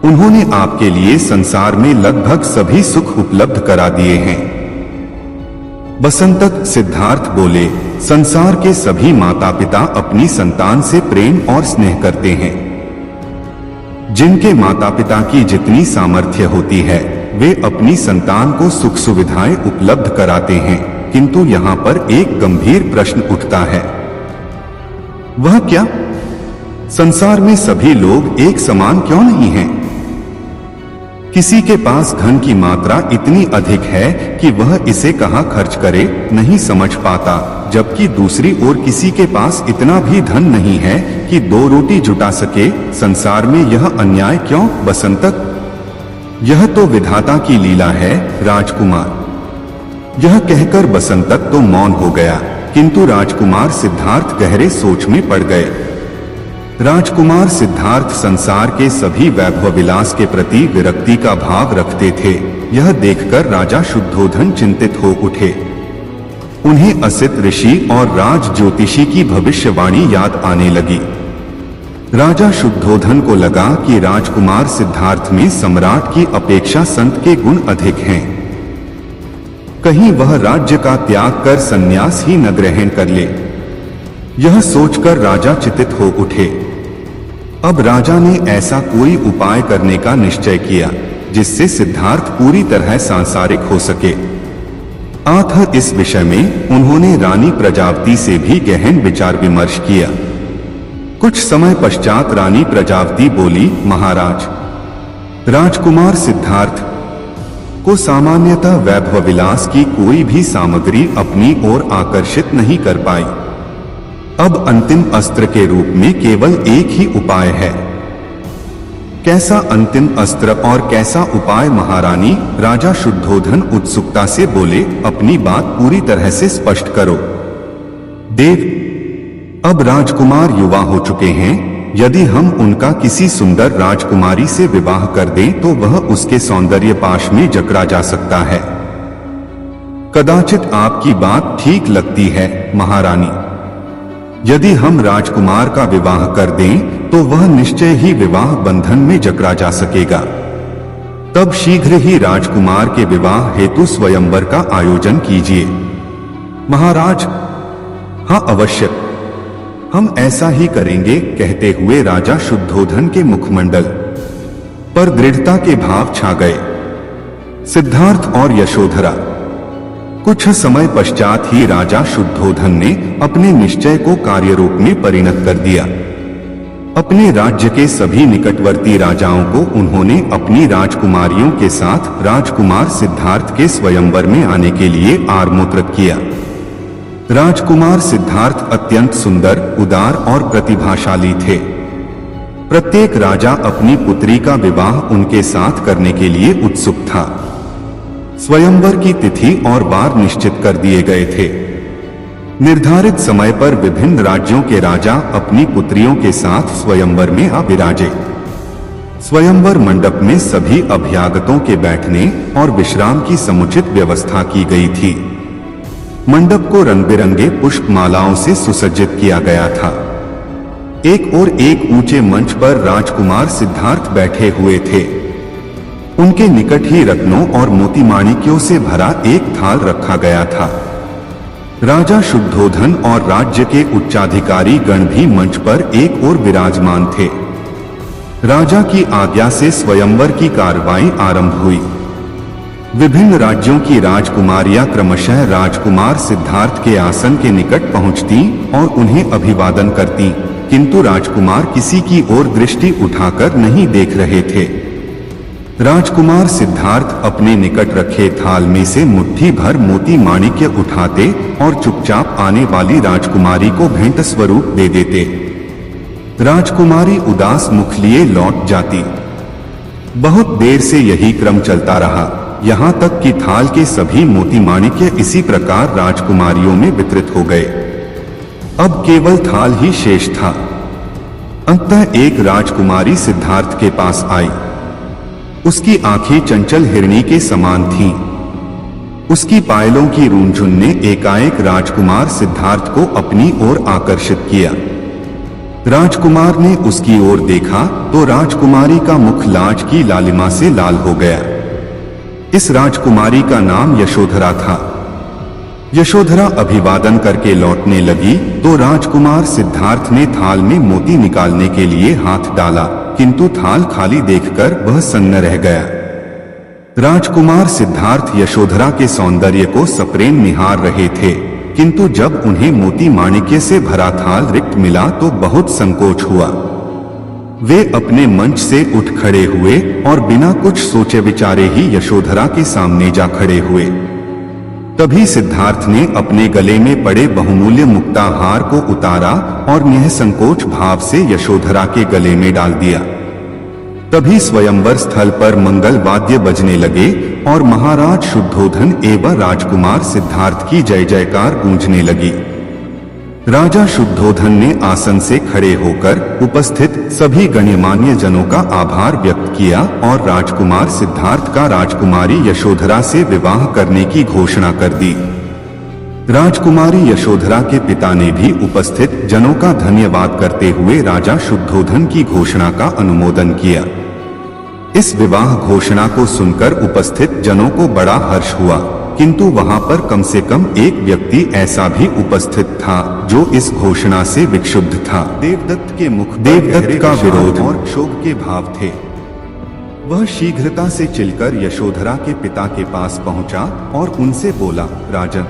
उन्होंने आपके लिए संसार में लगभग सभी सुख उपलब्ध करा दिए हैं। बसंतक सिद्धार्थ बोले, संसार के सभी माता पिता अपनी संतान से प्रेम और स्नेह करते हैं। जिनके माता पिता की जितनी सामर्थ्य होती है, वे अपनी संतान को सुख सुविधाएं उपलब्ध कराते हैं, किंतु यहाँ पर एक गंभीर प्रश्न उठता है। वह क्या? संसार में सभी लोग एक समान क्यों नहीं हैं? किसी के पास धन की मात्रा इतनी अधिक है कि वह इसे कहां खर्च करे नहीं समझ पाता, जबकि दूसरी ओर किसी के पास इतना भी धन नहीं है कि 2 रोटी जुटा सके। संसार में यह अन्याय क्यों? बसंतक, यह तो विधाता की लीला है। राजकुमार, यह कहकर बसंतक तो मौन हो गया, किंतु राजकुमार सिद्धार्थ गहरे सोच में पड़ गए। राजकुमार सिद्धार्थ संसार के सभी वैभव विलास के प्रति विरक्ति का भाव रखते थे। यह देखकर राजा शुद्धोधन चिंतित हो उठे। उन्हें असित ऋषि और राज ज्योतिषी की भविष्यवाणी याद आने लगी। राजा शुद्धोधन को लगा कि राजकुमार सिद्धार्थ में सम्राट की अपेक्षा संत के गुण अधिक हैं। कहीं वह राज्य का त्याग कर संन्यास ही न ग्रहण कर ले। यह सोचकर राजा चिंतित हो उठे। अब राजा ने ऐसा कोई उपाय करने का निश्चय किया जिससे सिद्धार्थ पूरी तरह सांसारिक हो सके। अतः इस विषय में उन्होंने रानी प्रजापति से भी गहन विचार विमर्श किया। कुछ समय पश्चात रानी प्रजापति बोली, महाराज, राजकुमार सिद्धार्थ को सामान्यतः वैभव विलास की कोई भी सामग्री अपनी ओर आकर्षित नहीं कर पाई। अब अंतिम अस्त्र के रूप में केवल एक ही उपाय है। कैसा अंतिम अस्त्र और कैसा उपाय महारानी? राजा शुद्धोधन उत्सुकता से बोले, अपनी बात पूरी तरह से स्पष्ट करो। देव, अब राजकुमार युवा हो चुके हैं। यदि हम उनका किसी सुंदर राजकुमारी से विवाह कर दें तो वह उसके सौंदर्य पाश में जकड़ा जा सकता है। कदाचित आपकी बात ठीक लगती है महारानी। यदि हम राजकुमार का विवाह कर दें तो वह निश्चय ही विवाह बंधन में जकड़ा जा सकेगा। तब शीघ्र ही राजकुमार के विवाह हेतु स्वयंवर का आयोजन कीजिए। महाराज, हाँ अवश्य, हम ऐसा ही करेंगे। कहते हुए राजा शुद्धोधन के मुखमंडल पर दृढ़ता के भाव छा गए। सिद्धार्थ और यशोधरा कुछ समय पश्चात ही राजा शुद्धोधन ने अपने निश्चय को कार्यरूप में परिणत कर दिया। अपने राज्य के सभी निकटवर्ती राजाओं को उन्होंने अपनी राजकुमारियों के साथ राजकुमार सिद्धार्थ के स्वयंवर में आने के लिए आमंत्रित किया। राजकुमार सिद्धार्थ अत्यंत सुंदर, उदार और प्रतिभाशाली थे। प्रत्येक राजा अपनी पुत्री का विवाह उनके साथ करने के लिए उत्सुक था। स्वयंवर की तिथि और वार निश्चित कर दिए गए थे। निर्धारित समय पर विभिन्न राज्यों के राजा अपनी पुत्रियों के साथ स्वयंवर में आ विराजे। स्वयंवर मंडप में सभी अभ्यागतों के बैठने और विश्राम की समुचित व्यवस्था की गई थी। मंडप को रंग बिरंगे पुष्पमालाओं से सुसज्जित किया गया था। एक और एक ऊंचे मंच पर राजकुमार सिद्धार्थ बैठे हुए थे। उनके निकट ही रत्नों और मोती माणिक्यों से भरा एक थाल रखा गया था। राजा शुद्धोधन और राज्य के उच्चाधिकारी गण भी मंच पर एक और विराजमान थे। राजा की आज्ञा से स्वयंवर की कार्रवाई आरंभ हुई। विभिन्न राज्यों की राजकुमारियां क्रमशः राजकुमार सिद्धार्थ के आसन के निकट पहुंचती और उन्हें अभिवादन करती, किंतु राजकुमार किसी की ओर दृष्टि उठाकर नहीं देख रहे थे। राजकुमार सिद्धार्थ अपने निकट रखे थाल में से मुट्ठी भर मोती माणिक्य उठाते और चुपचाप आने वाली राजकुमारी को भेंट स्वरूप दे देते। राजकुमारी उदास मुख लिए लौट जाती। बहुत देर से यही क्रम चलता रहा, यहाँ तक कि थाल के सभी मोती माणिक्य इसी प्रकार राजकुमारियों में वितरित हो गए। अब केवल थाल ही शेष था। अंततः एक राजकुमारी सिद्धार्थ के पास आई। उसकी आंखें चंचल हिरणी के समान थीं। उसकी पायलों की रूंझुन ने एकाएक राजकुमार सिद्धार्थ को अपनी ओर आकर्षित किया। राजकुमार ने उसकी ओर देखा तो राजकुमारी का मुख लाज की लालिमा से लाल हो गया। इस राजकुमारी का नाम यशोधरा था। यशोधरा अभिवादन करके लौटने लगी तो राजकुमार सिद्धार्थ ने थाल में मोती निकालने के लिए हाथ डाला, किंतु थाल खाली देखकर वह सन्न रह गया। राजकुमार सिद्धार्थ यशोधरा के सौंदर्य को सप्रेम निहार रहे थे, किंतु जब उन्हें मोती माणिक्य से भरा थाल रिक्त मिला तो बहुत संकोच हुआ। वे अपने मंच से उठ खड़े हुए और बिना कुछ सोचे विचारे ही यशोधरा के सामने जा खड़े हुए। तभी सिद्धार्थ ने अपने गले में पड़े बहुमूल्य मुक्ताहार को उतारा और निःसंकोच भाव से यशोधरा के गले में डाल दिया। तभी स्वयंवर स्थल पर मंगल वाद्य बजने लगे और महाराज शुद्धोधन एवं राजकुमार सिद्धार्थ की जय जयकार गूंजने लगी। राजा शुद्धोधन ने आसन से खड़े होकर उपस्थित सभी गण्यमान्य जनों का आभार व्यक्त किया और राजकुमार सिद्धार्थ का राजकुमारी यशोधरा से विवाह करने की घोषणा कर दी। राजकुमारी यशोधरा के पिता ने भी उपस्थित जनों का धन्यवाद करते हुए राजा शुद्धोधन की घोषणा का अनुमोदन किया। इस विवाह घोषणा को सुनकर उपस्थित जनों को बड़ा हर्ष हुआ, किंतु वहां पर कम से कम एक व्यक्ति ऐसा भी उपस्थित था जो इस घोषणा से विक्षुब्ध था। देवदत्त के मुख देवदत्त का विरोध और क्षोभ के भाव थे। वह शीघ्रता से चलकर यशोधरा के पिता के पास पहुंचा और उनसे बोला, राजन,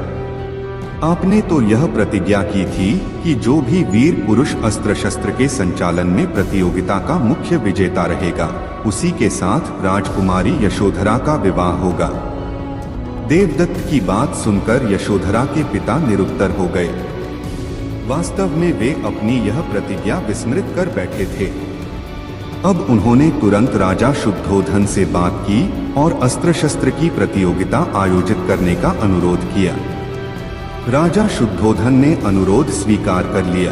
आपने तो यह प्रतिज्ञा की थी कि जो भी वीर पुरुष अस्त्र शस्त्र के संचालन में प्रतियोगिता का मुख्य विजेता रहेगा, उसी के साथ राजकुमारी यशोधरा का विवाह होगा। देवदत्त की बात सुनकर यशोधरा के पिता निरुत्तर हो गए। वास्तव में वे अपनी यह प्रतिज्ञा विस्मृत कर बैठे थे। अब उन्होंने तुरंत राजा शुद्धोधन से बात की और अस्त्र शस्त्र की प्रतियोगिता आयोजित करने का अनुरोध किया। राजा शुद्धोधन ने अनुरोध स्वीकार कर लिया।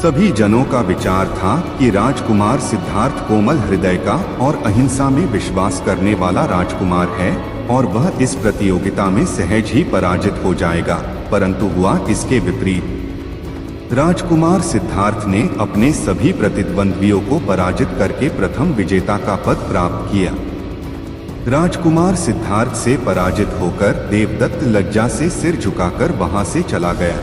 सभी जनों का विचार था कि राजकुमार सिद्धार्थ कोमल हृदय का और अहिंसा में विश्वास करने वाला राजकुमार है और वह इस प्रतियोगिता में सहज ही पराजित हो जाएगा, परंतु हुआ इसके विपरीत। राजकुमार सिद्धार्थ ने अपने सभी प्रतिद्वंद्वियों को पराजित करके प्रथम विजेता का पद प्राप्त किया। राजकुमार सिद्धार्थ से पराजित होकर देवदत्त लज्जा से सिर झुकाकर वहां से चला गया।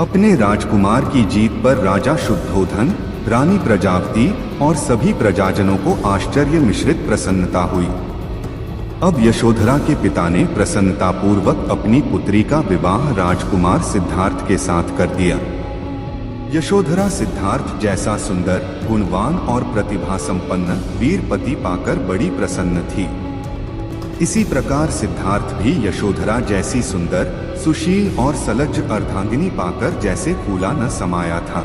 अपने राजकुमार की जीत पर राजा शुद्धोधन, रानी प्रजावती और सभी प्रजाजनों को आश्चर्य मिश्रित प्रसन्नता हुई। अब यशोधरा के पिता ने प्रसन्नतापूर्वक अपनी पुत्री का विवाह राजकुमार सिद्धार्थ के साथ कर दिया। यशोधरा सिद्धार्थ जैसा सुंदर, गुणवान और प्रतिभा संपन्न वीर पति पाकर बड़ी प्रसन्न थी। इसी प्रकार सिद्धार्थ भी यशोधरा जैसी सुंदर, सुशील और सलज्ज अर्धांगिनी पाकर जैसे फूला न समाया था।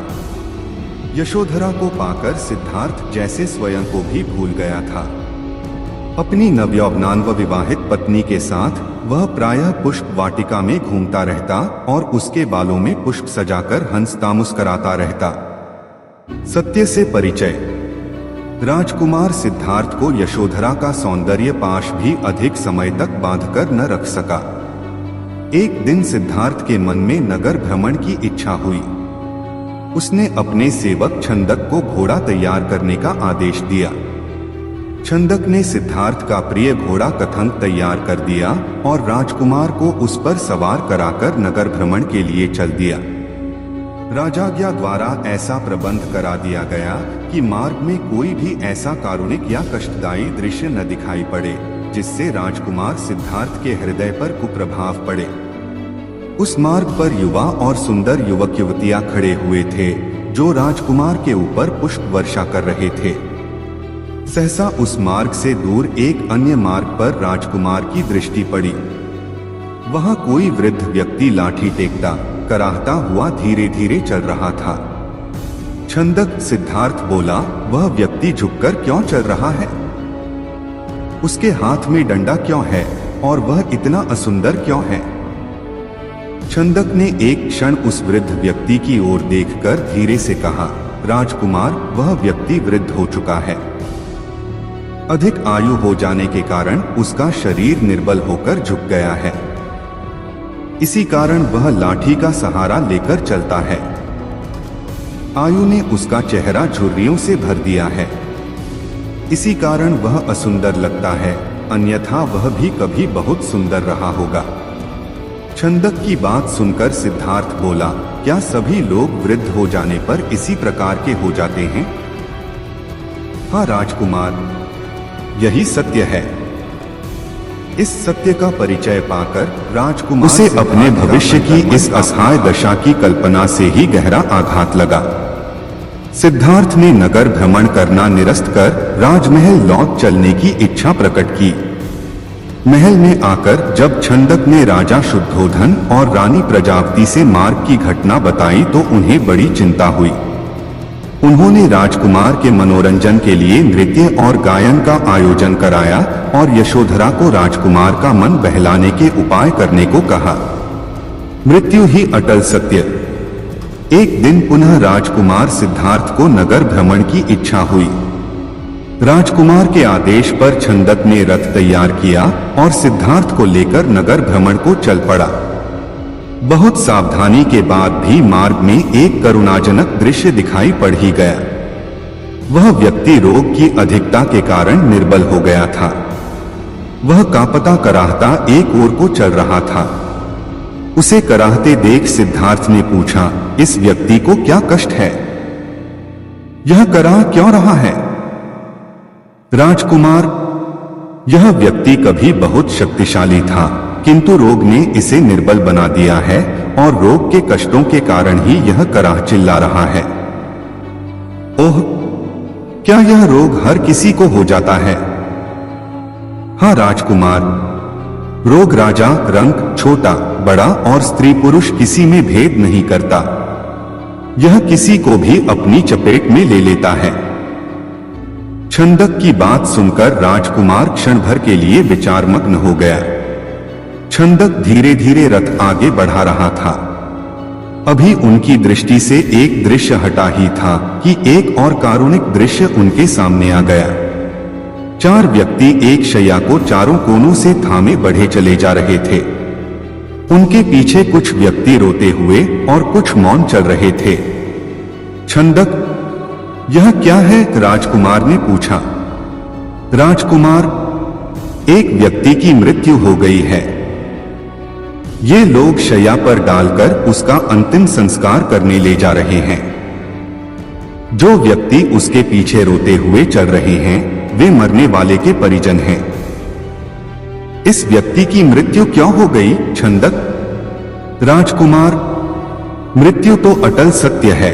यशोधरा को पाकर सिद्धार्थ जैसे स्वयं को भी भूल गया था। अपनी नवयौवनान व विवाहित पत्नी के साथ वह प्रायः पुष्प वाटिका में घूमता रहता और उसके बालों में पुष्प सजाकर हंसता मुस्कराता रहता। सत्य से परिचय। राजकुमार सिद्धार्थ को यशोधरा का सौंदर्य पाश भी अधिक समय तक बांधकर न रख सका। एक दिन सिद्धार्थ के मन में नगर भ्रमण की इच्छा हुई। उसने अपने सेवक छंदक को घोड़ा तैयार करने का आदेश दिया। छंदक ने सिद्धार्थ का प्रिय घोड़ा कथंग तैयार कर दिया और राजकुमार को उस पर सवार कराकर नगर भ्रमण के लिए चल दिया। राजाज्ञा द्वारा ऐसा प्रबंध करा दिया गया कि मार्ग में कोई भी ऐसा कारुणिक या कष्टदायी दृश्य न दिखाई पड़े जिससे राजकुमार सिद्धार्थ के हृदय पर कुप्रभाव पड़े। उस मार्ग पर युवा और सुंदर युवक युवतियां खड़े हुए थे जो राजकुमार के ऊपर पुष्प वर्षा कर रहे थे। सहसा उस मार्ग से दूर एक अन्य मार्ग पर राजकुमार की दृष्टि पड़ी। वहां कोई वृद्ध व्यक्ति लाठी टेकता कराहता हुआ धीरे धीरे चल रहा था। छंदक सिद्धार्थ बोला, वह व्यक्ति झुककर क्यों चल रहा है? उसके हाथ में डंडा क्यों है और वह इतना असुंदर क्यों है? छंदक ने एक क्षण उस वृद्ध व्यक्ति की ओर देखकर धीरे से कहा, राजकुमार, वह व्यक्ति वृद्ध हो चुका है। अधिक आयु हो जाने के कारण उसका शरीर निर्बल होकर झुक गया है। इसी कारण वह लाठी का सहारा लेकर चलता है। आयु ने उसका चेहरा झुर्रियों से भर दिया है। इसी कारण वह असुंदर लगता है, अन्यथा वह भी कभी बहुत सुंदर रहा होगा। छंदक की बात सुनकर सिद्धार्थ बोला, क्या सभी लोग वृद्ध हो जाने पर इसी प्रकार के हो जाते हैं? हाँ राजकुमार, यही सत्य है। इस सत्य का परिचय पाकर राजकुमार उसे अपने भविष्य की इस असहाय दशा की कल्पना से ही गहरा आघात लगा। सिद्धार्थ ने नगर भ्रमण करना निरस्त कर राजमहल लौट चलने की इच्छा प्रकट की। महल में आकर जब छंदक ने राजा शुद्धोधन और रानी प्रजापति से मार्ग की घटना बताई तो उन्हें बड़ी चिंता हुई। उन्होंने राजकुमार के मनोरंजन के लिए नृत्य और गायन का आयोजन कराया और यशोधरा को राजकुमार का मन बहलाने के उपाय करने को कहा। मृत्यु ही अटल सत्य। एक दिन पुनः राजकुमार सिद्धार्थ को नगर भ्रमण की इच्छा हुई। राजकुमार के आदेश पर छंदक ने रथ तैयार किया और सिद्धार्थ को लेकर नगर भ्रमण को चल पड़ा। बहुत सावधानी के बाद भी मार्ग में एक करुणाजनक दृश्य दिखाई पड़ ही गया। वह व्यक्ति रोग की अधिकता के कारण निर्बल हो गया था। वह कांपता कराहता एक ओर को चल रहा था। उसे कराहते देख सिद्धार्थ ने पूछा, इस व्यक्ति को क्या कष्ट है? यह कराह क्यों रहा है? राजकुमार, यह व्यक्ति कभी बहुत शक्तिशाली था, किंतु रोग ने इसे निर्बल बना दिया है और रोग के कष्टों के कारण ही यह कराह चिल्ला रहा है। ओह, क्या यह रोग हर किसी को हो जाता है? हाँ राजकुमार, रोग राजा, रंग, छोटा बड़ा और स्त्री पुरुष किसी में भेद नहीं करता। यह किसी को भी अपनी चपेट में ले लेता है। छंदक की बात सुनकर राजकुमार क्षण भर के लिए विचारमग्न हो गया। छंदक धीरे धीरे रथ आगे बढ़ा रहा था। अभी उनकी दृष्टि से एक दृश्य हटा ही था कि एक और कारुणिक दृश्य उनके सामने आ गया। 4 व्यक्ति एक शैया को चारों कोनों से थामे बढ़े चले जा रहे थे। उनके पीछे कुछ व्यक्ति रोते हुए और कुछ मौन चल रहे थे। छंदक, यह क्या है? राजकुमार ने पूछा। राजकुमार, एक व्यक्ति की मृत्यु हो गई है। ये लोग शैया पर डालकर उसका अंतिम संस्कार करने ले जा रहे हैं। जो व्यक्ति उसके पीछे रोते हुए चल रहे हैं वे मरने वाले के परिजन हैं। इस व्यक्ति की मृत्यु क्यों हो गई? छंदक: राजकुमार, मृत्यु तो अटल सत्य है।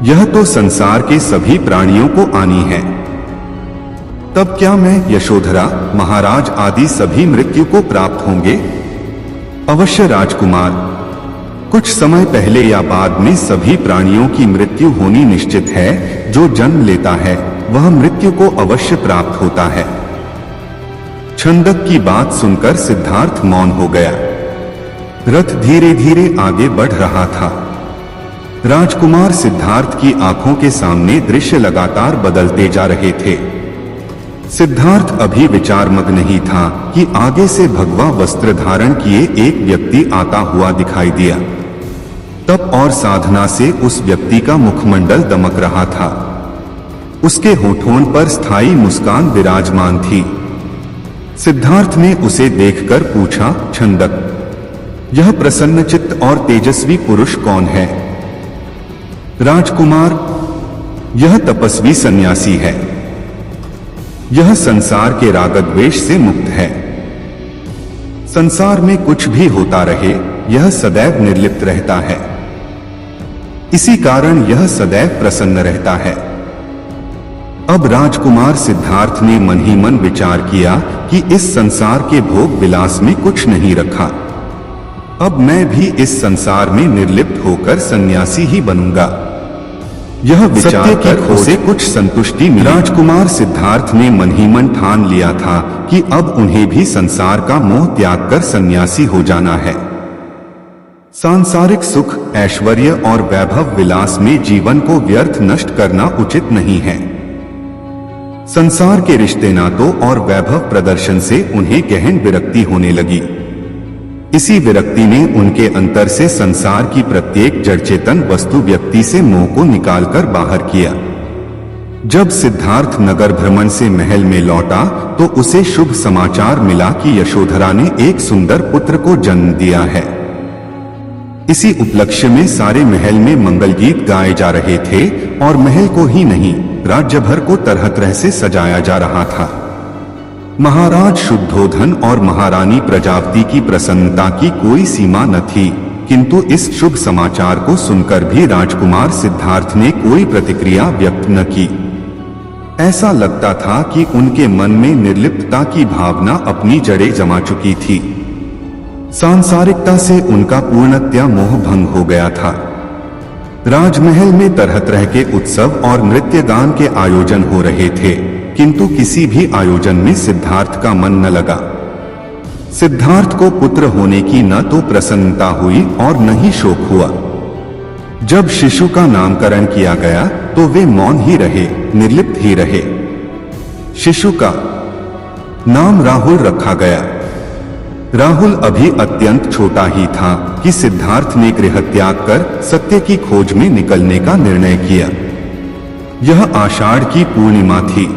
यह तो संसार के सभी प्राणियों को आनी है। तब क्या मैं, यशोधरा, महाराज आदि सभी मृत्यु को प्राप्त होंगे? अवश्य राजकुमार, कुछ समय पहले या बाद में सभी प्राणियों की मृत्यु होनी निश्चित है। जो जन्म लेता है वह मृत्यु को अवश्य प्राप्त होता है। छंदक की बात सुनकर सिद्धार्थ मौन हो गया। रथ धीरे धीरे आगे बढ़ रहा था। राजकुमार सिद्धार्थ की आंखों के सामने दृश्य लगातार बदलते जा रहे थे। सिद्धार्थ अभी विचारमग्न नहीं था कि आगे से भगवा वस्त्र धारण किए एक व्यक्ति आता हुआ दिखाई दिया। तप और साधना से उस व्यक्ति का मुखमंडल दमक रहा था। उसके होठों पर स्थायी मुस्कान विराजमान थी। सिद्धार्थ ने उसे देखकर पूछा, छंदक, यह प्रसन्नचित्त और तेजस्वी पुरुष कौन है? राजकुमार, यह तपस्वी सन्यासी है। यह संसार के रागद्वेष से मुक्त है। संसार में कुछ भी होता रहे, यह सदैव निर्लिप्त रहता है। इसी कारण यह सदैव प्रसन्न रहता है। अब राजकुमार सिद्धार्थ ने मन ही मन विचार किया कि इस संसार के भोग विलास में कुछ नहीं रखा। अब मैं भी इस संसार में निर्लिप्त होकर सन्यासी ही बनूंगा। यह विचार कर उसे कुछ संतुष्टि मिली। राजकुमार सिद्धार्थ ने मन ही मन ठान लिया था कि अब उन्हें भी संसार का मोह त्याग कर सन्यासी हो जाना है। सांसारिक सुख, ऐश्वर्य और वैभव विलास में जीवन को व्यर्थ नष्ट करना उचित नहीं है। संसार के रिश्ते नातों और वैभव प्रदर्शन से उन्हें गहन विरक्ति होने लगी। इसी विरक्ति ने उनके अंतर से संसार की प्रत्येक जड़ चेतन वस्तु व्यक्ति से मोह को निकालकर बाहर किया। जब सिद्धार्थ नगर भ्रमण से महल में लौटा तो उसे शुभ समाचार मिला कि यशोधरा ने एक सुंदर पुत्र को जन्म दिया है। इसी उपलक्ष्य में सारे महल में मंगल गीत गाए जा रहे थे और महल को ही नहीं, राज्य भर को तरह तरह से सजाया जा रहा था। महाराज शुद्धोधन और महारानी प्रजापति की प्रसन्नता की कोई सीमा न थी, किंतु इस शुभ समाचार को सुनकर भी राजकुमार सिद्धार्थ ने कोई प्रतिक्रिया व्यक्त न की। ऐसा लगता था कि उनके मन में निर्लिप्तता की भावना अपनी जड़ें जमा चुकी थी। सांसारिकता से उनका पूर्णतया मोह भंग हो गया था। राजमहल में तरह तरह के उत्सव और नृत्य गान के आयोजन हो रहे थे, किंतु किसी भी आयोजन में सिद्धार्थ का मन न लगा। सिद्धार्थ को पुत्र होने की न तो प्रसन्नता हुई और न ही शोक हुआ। जब शिशु का नामकरण किया गया तो वे मौन ही रहे, निर्लिप्त ही रहे। शिशु का नाम राहुल रखा गया। राहुल अभी अत्यंत छोटा ही था कि सिद्धार्थ ने गृह त्याग कर सत्य की खोज में निकलने का निर्णय किया। यह आषाढ़ की पूर्णिमा थी।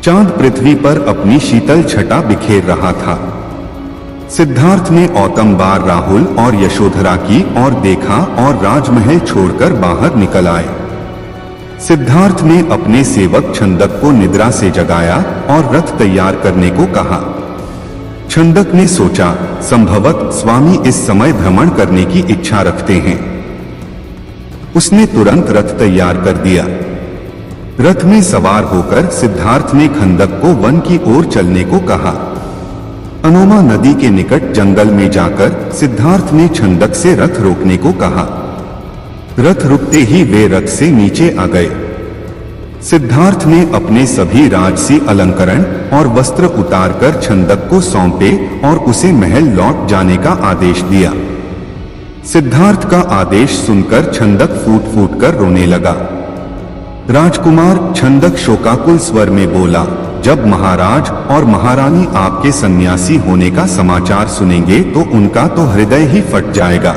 चांद पृथ्वी पर अपनी शीतल छटा बिखेर रहा था। सिद्धार्थ ने औतम बार राहुल और यशोधरा की ओर देखा और राजमहल छोड़कर बाहर निकल आए। सिद्धार्थ ने अपने सेवक छंदक को निद्रा से जगाया और रथ तैयार करने को कहा। छंदक ने सोचा, संभवत स्वामी इस समय भ्रमण करने की इच्छा रखते हैं। उसने तुरंत रथ तैयार कर दिया। रथ में सवार होकर सिद्धार्थ ने खंदक को वन की ओर चलने को कहा। अनोमा नदी के निकट जंगल में जाकर सिद्धार्थ ने छंदक से रथ रोकने को कहा। रथ रुकते ही वे रथ से नीचे आ गए। सिद्धार्थ ने अपने सभी राजसी अलंकरण और वस्त्र उतारकर छंदक को सौंपे और उसे महल लौट जाने का आदेश दिया। सिद्धार्थ का आदेश सुनकर छंदक फूट फूट कर रोने लगा। राजकुमार, छंदक शोकाकुल स्वर में बोला, जब महाराज और महारानी आपके सन्यासी होने का समाचार सुनेंगे तो उनका तो हृदय ही फट जाएगा।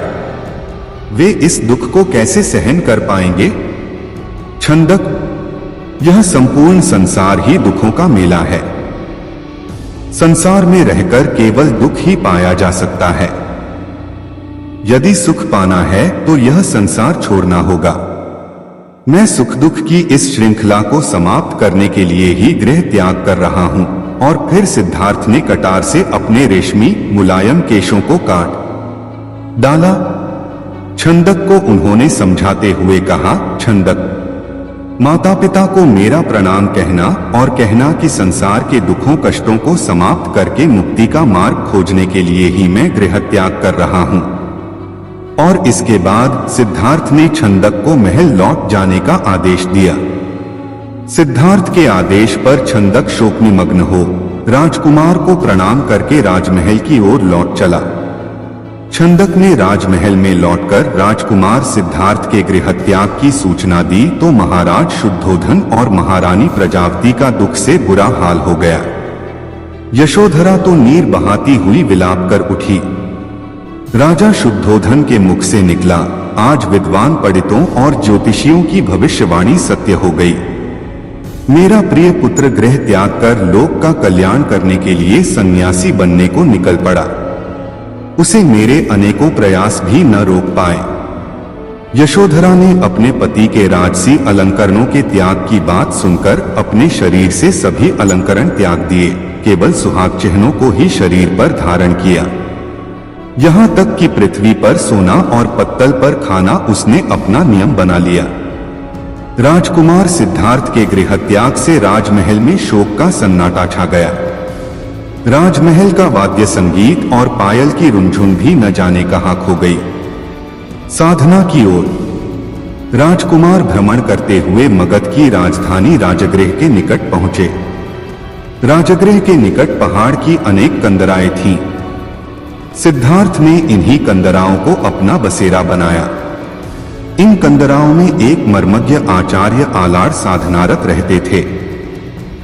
वे इस दुख को कैसे सहन कर पाएंगे? छंदक, यह संपूर्ण संसार ही दुखों का मेला है। संसार में रहकर केवल दुख ही पाया जा सकता है। यदि सुख पाना है तो यह संसार छोड़ना होगा। मैं सुख दुख की इस श्रृंखला को समाप्त करने के लिए ही गृह त्याग कर रहा हूं और फिर सिद्धार्थ ने कटार से अपने रेशमी मुलायम केशों को काट डाला। छंदक को उन्होंने समझाते हुए कहा, छंदक, माता पिता को मेरा प्रणाम कहना और कहना कि संसार के दुखों कष्टों को समाप्त करके मुक्ति का मार्ग खोजने के लिए ही मैं गृह त्याग कर रहा हूँ। और इसके बाद सिद्धार्थ ने छंदक को महल लौट जाने का आदेश दिया। सिद्धार्थ के आदेश पर छंदक शोकनिमग्न हो राजकुमार को प्रणाम करके राजमहल की ओर लौट चला। छंदक ने राजमहल में लौटकर राजकुमार सिद्धार्थ के गृह त्याग की सूचना दी तो महाराज शुद्धोधन और महारानी प्रजापति का दुख से बुरा हाल हो गया। यशोधरा तो नीर बहाती हुई विलाप कर उठी। राजा शुद्धोधन के मुख से निकला, आज विद्वान पंडितों और ज्योतिषियों की भविष्यवाणी सत्य हो गई। मेरा प्रिय पुत्र गृह त्याग कर लोक का कल्याण करने के लिए सन्यासी बनने को निकल पड़ा। उसे मेरे अनेकों प्रयास भी न रोक पाए। यशोधरा ने अपने पति के राजसी अलंकरणों के त्याग की बात सुनकर अपने शरीर से सभी अलंकरण त्याग दिए, केवल सुहाग चिन्हों को ही शरीर पर धारण किया। यहाँ तक कि पृथ्वी पर सोना और पत्तल पर खाना उसने अपना नियम बना लिया। राजकुमार सिद्धार्थ के गृह त्याग से राजमहल में शोक का सन्नाटा छा गया। राजमहल का वाद्य संगीत और पायल की रुनझुन भी न जाने कहां खो गई। साधना की ओर राजकुमार भ्रमण करते हुए मगध की राजधानी राजगृह के निकट पहुंचे। राजगृह के निकट पहाड़ की अनेक कंदराएं थीं। सिद्धार्थ ने इन्हीं कंदराओं को अपना बसेरा बनाया। इन कंदराओं में एक मर्मज्ञ आचार्य आलाड़ साधनारत रहते थे।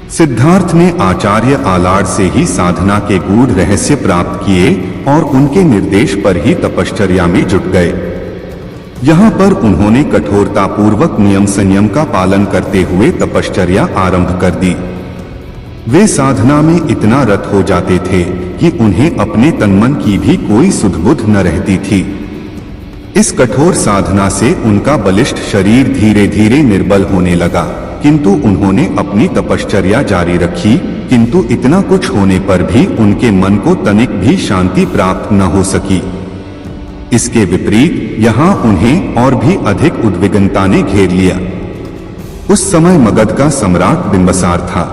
सिद्धार्थ ने आचार्य आलाड़ से ही साधना के गूढ़ रहस्य प्राप्त किए और उनके निर्देश पर ही तपश्चर्या में जुट गए। यहाँ पर उन्होंने कठोरता पूर्वक नियम संयम का पालन करते हुए तपश्चर्या आरंभ कर दी। वे साधना में इतना रत हो जाते थे कि उन्हें अपने तनमन की भी कोई सुध-बुध न रहती थी। इस कठोर साधना से उनका बलिष्ठ शरीर धीरे धीरे निर्बल होने लगा, किंतु उन्होंने अपनी तपश्चर्या जारी रखी। किंतु इतना कुछ होने पर भी उनके मन को तनिक भी शांति प्राप्त न हो सकी। इसके विपरीत यहाँ उन्हें और भी अधिक उद्विग्नता ने घेर लिया। उस समय मगध का सम्राट बिंबसार था।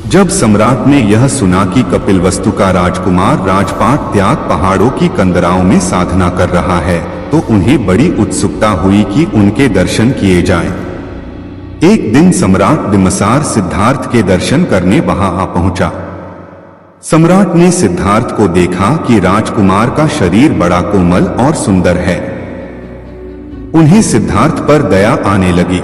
जब सम्राट ने यह सुना कि कपिलवस्तु का राजकुमार राजपाट त्याग पहाड़ों की कंदराओं में साधना कर रहा है, तो उन्हें बड़ी उत्सुकता हुई कि उनके दर्शन किए जाएं। एक दिन सम्राट बिंबसार सिद्धार्थ के दर्शन करने वहां आ पहुंचा। सम्राट ने सिद्धार्थ को देखा कि राजकुमार का शरीर बड़ा कोमल और सुंदर है। उन्हें सिद्धार्थ पर दया आने लगी।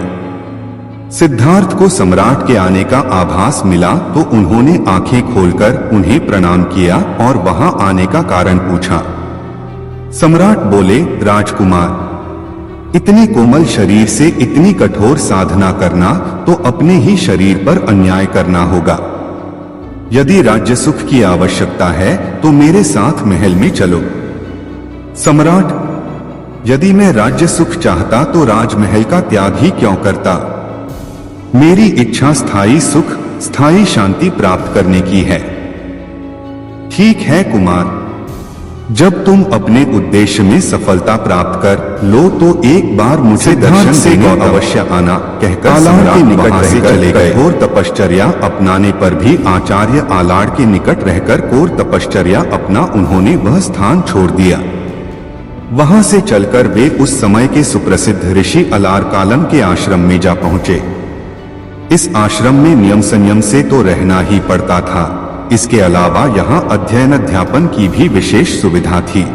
सिद्धार्थ को सम्राट के आने का आभास मिला तो उन्होंने आंखें खोलकर उन्हें प्रणाम किया और वहां आने का कारण पूछा। सम्राट बोले, राजकुमार, इतने कोमल शरीर से इतनी कठोर साधना करना तो अपने ही शरीर पर अन्याय करना होगा। यदि राज्य सुख की आवश्यकता है तो मेरे साथ महल में चलो। सम्राट, यदि मैं राज्य सुख चाहता तो राजमहल का त्याग ही क्यों करता। मेरी इच्छा स्थायी सुख, स्थायी शांति प्राप्त करने की है। ठीक है कुमार, जब तुम अपने उद्देश्य में सफलता प्राप्त कर लो तो एक बार मुझे दर्शन देने अवश्य आना, कहकर सम्राट के निकट से चले गए। घोर तपश्चर्या अपनाने पर भी आचार्य आलाड़ के निकट रहकर घोर तपश्चर्या अपना उन्होंने वह स्थान छोड़ दिया। वहां से चलकर वे उस समय के सुप्रसिद्ध ऋषि अलारकालम के आश्रम में जा पहुंचे। इस आश्रम में नियम संयम से तो रहना ही पड़ता था। इसके अलावा यहाँ अध्ययन अध्यापन की भी विशेष सुविधा थी।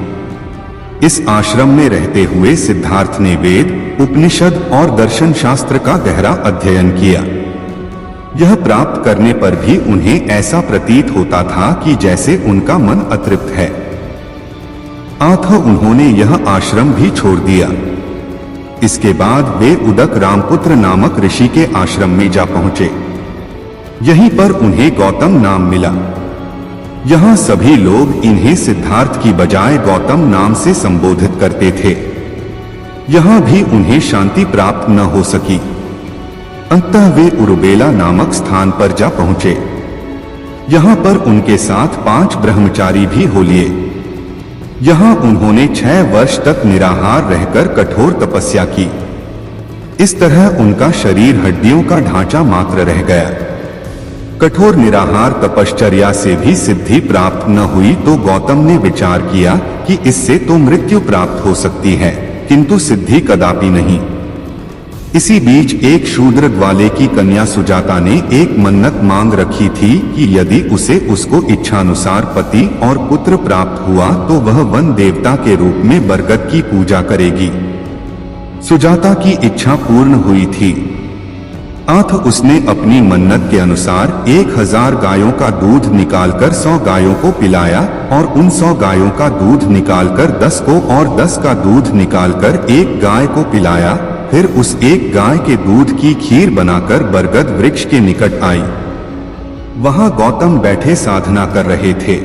इस आश्रम में रहते हुए सिद्धार्थ ने वेद, उपनिषद और दर्शन शास्त्र का गहरा अध्ययन किया। यह प्राप्त करने पर भी उन्हें ऐसा प्रतीत होता था कि जैसे उनका मन अतृप्त है। अतः उन्होंने यह आश्रम भी छोड़ दिया। इसके बाद वे उदक रामपुत्र नामक ऋषि के आश्रम में जा पहुंचे। यहीं पर उन्हें गौतम नाम मिला। यहाँ सभी लोग इन्हें सिद्धार्थ की बजाय गौतम नाम से संबोधित करते थे। यहाँ भी उन्हें शांति प्राप्त न हो सकी। अंततः वे उरुबेला नामक स्थान पर जा पहुंचे। यहाँ पर उनके साथ 5 ब्रह्मचारी भी हो लिए। यहाँ उन्होंने 6 वर्ष तक निराहार रहकर कठोर तपस्या की। इस तरह उनका शरीर हड्डियों का ढांचा मात्र रह गया। कठोर निराहार तपश्चर्या से भी सिद्धि प्राप्त न हुई तो गौतम ने विचार किया कि इससे तो मृत्यु प्राप्त हो सकती है, किंतु सिद्धि कदापि नहीं। इसी बीच एक शूद्र ग्वाले की कन्या सुजाता ने एक मन्नत मांग रखी थी कि यदि उसे उसको इच्छानुसार पति और पुत्र प्राप्त हुआ तो वह वन देवता के रूप में बरगद की पूजा करेगी। सुजाता की इच्छा पूर्ण हुई थी। अतः उसने अपनी मन्नत के अनुसार 1000 गायों का दूध निकालकर 100 गायों को पिलाया और उन 100 गायों का दूध निकालकर 10 को और 10 का दूध निकालकर 1 गाय को पिलाया। फिर उस एक गाय के दूध की खीर बनाकर बरगद वृक्ष के निकट आई। वहां गौतम बैठे साधना कर रहे थे।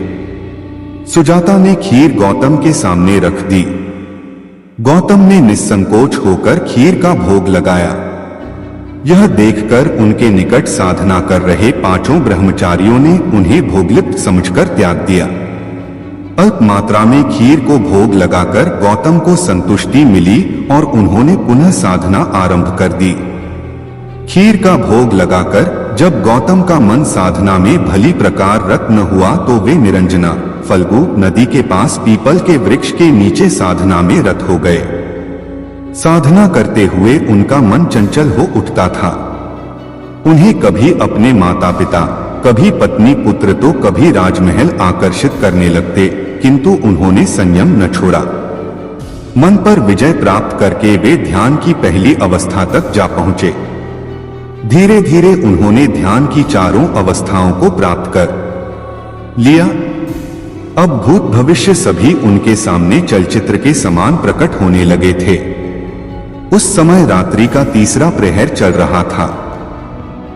सुजाता ने खीर गौतम के सामने रख दी। गौतम ने निसंकोच होकर खीर का भोग लगाया। यह देखकर उनके निकट साधना कर रहे 5 ब्रह्मचारियों ने उन्हें भोगलिप्त समझकर त्याग दिया। अल्प मात्रा में खीर को भोग लगाकर गौतम को संतुष्टि मिली और उन्होंने पुनः साधना आरंभ कर दी। खीर का भोग लगाकर जब गौतम का मन साधना में भली प्रकार रत न हुआ तो वे निरंजना फल्गु नदी के पास पीपल के वृक्ष के नीचे साधना में रत हो गए। साधना करते हुए उनका मन चंचल हो उठता था। उन्हें कभी अपने माता पिता, कभी पत्नी पुत्र तो कभी राजमहल आकर्षित करने लगते, किंतु उन्होंने संयम न छोड़ा। मन पर विजय प्राप्त करके वे ध्यान की पहली अवस्था तक जा पहुंचे। धीरे धीरे उन्होंने ध्यान की चारों अवस्थाओं को प्राप्त कर लिया। अब भूत भविष्य सभी उनके सामने चलचित्र के समान प्रकट होने लगे थे। उस समय रात्रि का 3रा प्रहर चल रहा था।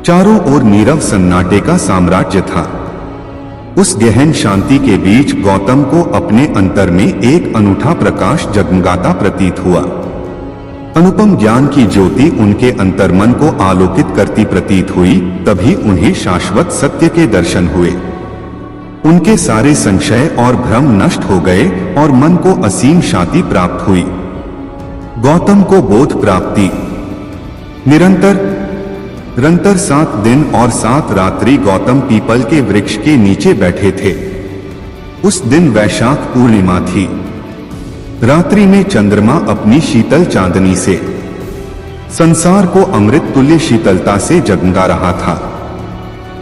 चारों ओर नीरव सन्नाटे का साम्राज्य था। उस गहन शांति के बीच गौतम को अपने अंतर में एक अनूठा प्रकाश जगमगाता प्रतीत हुआ। अनुपम ज्ञान की ज्योति उनके अंतर्मन को आलोकित करती प्रतीत हुई। तभी उन्हें शाश्वत सत्य के दर्शन हुए। उनके सारे संशय और भ्रम नष्ट हो गए और मन को असीम शांति प्राप्त हुई। गौतम को बोध प्राप्ति। निरंतर 7 दिन और 7 रात्रि गौतम पीपल के वृक्ष के नीचे बैठे थे। उस दिन वैशाख पूर्णिमा थी। रात्रि में चंद्रमा अपनी शीतल चांदनी से संसार को अमृत तुल्य शीतलता से जगमगा रहा था।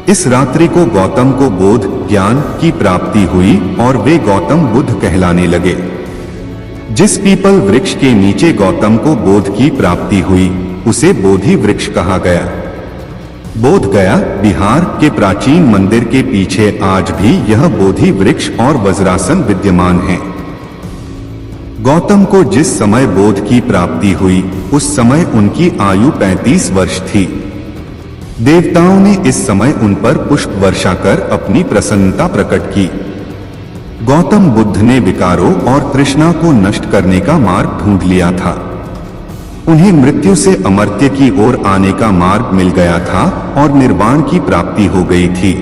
इस रात्रि को गौतम को बोध ज्ञान की प्राप्ति हुई और वे गौतम बुद्ध कहलाने लगे। जिस पीपल वृक्ष के नीचे गौतम को बोध की प्राप्ति हुई उसे बोधि वृक्ष कहा गया। बोध गया बिहार के प्राचीन मंदिर के पीछे आज भी यह बोधि वृक्ष और वज्रासन विद्यमान है। गौतम को जिस समय बोध की प्राप्ति हुई उस समय उनकी आयु 35 वर्ष थी। देवताओं ने इस समय उन पर पुष्प वर्षा कर अपनी प्रसन्नता प्रकट की। गौतम बुद्ध ने विकारों और तृष्णा को नष्ट करने का मार्ग ढूंढ लिया था। उन्हें मृत्यु से अमर्त्य की ओर आने का मार्ग मिल गया था और निर्वाण की प्राप्ति हो गई थी।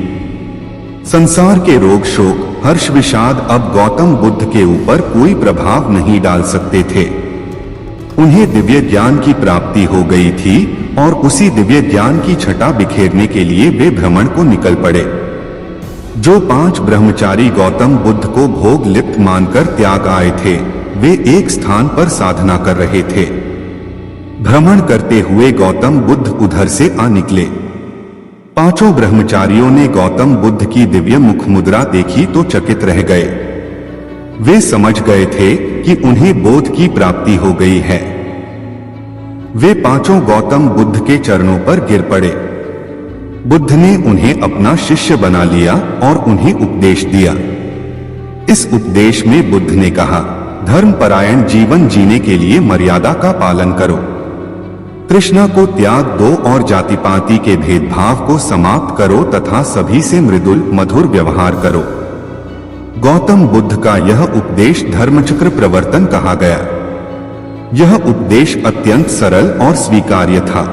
संसार के रोग शोक हर्ष विषाद अब गौतम बुद्ध के ऊपर कोई प्रभाव नहीं डाल सकते थे। उन्हें दिव्य ज्ञान की प्राप्ति हो गई थी और उसी दिव्य ज्ञान की छटा बिखेरने के लिए वे भ्रमण को निकल पड़े। जो 5 ब्रह्मचारी गौतम बुद्ध को भोग लिप्त मानकर त्याग आए थे वे एक स्थान पर साधना कर रहे थे। भ्रमण करते हुए गौतम बुद्ध उधर से आ निकले। 5 ब्रह्मचारियों ने गौतम बुद्ध की दिव्य मुख मुद्रा देखी तो चकित रह गए। वे समझ गए थे कि उन्हें बोध की प्राप्ति हो गई है। वे 5 गौतम बुद्ध के चरणों पर गिर पड़े। बुद्ध ने उन्हें अपना शिष्य बना लिया और उन्हें उपदेश दिया। इस उपदेश में बुद्ध ने कहा, धर्मपरायण जीवन जीने के लिए मर्यादा का पालन करो, तृष्णा को त्याग दो और जाति पाति के भेदभाव को समाप्त करो तथा सभी से मृदुल मधुर व्यवहार करो। गौतम बुद्ध का यह उपदेश धर्मचक्र प्रवर्तन कहा गया। यह उपदेश अत्यंत सरल और स्वीकार्य था।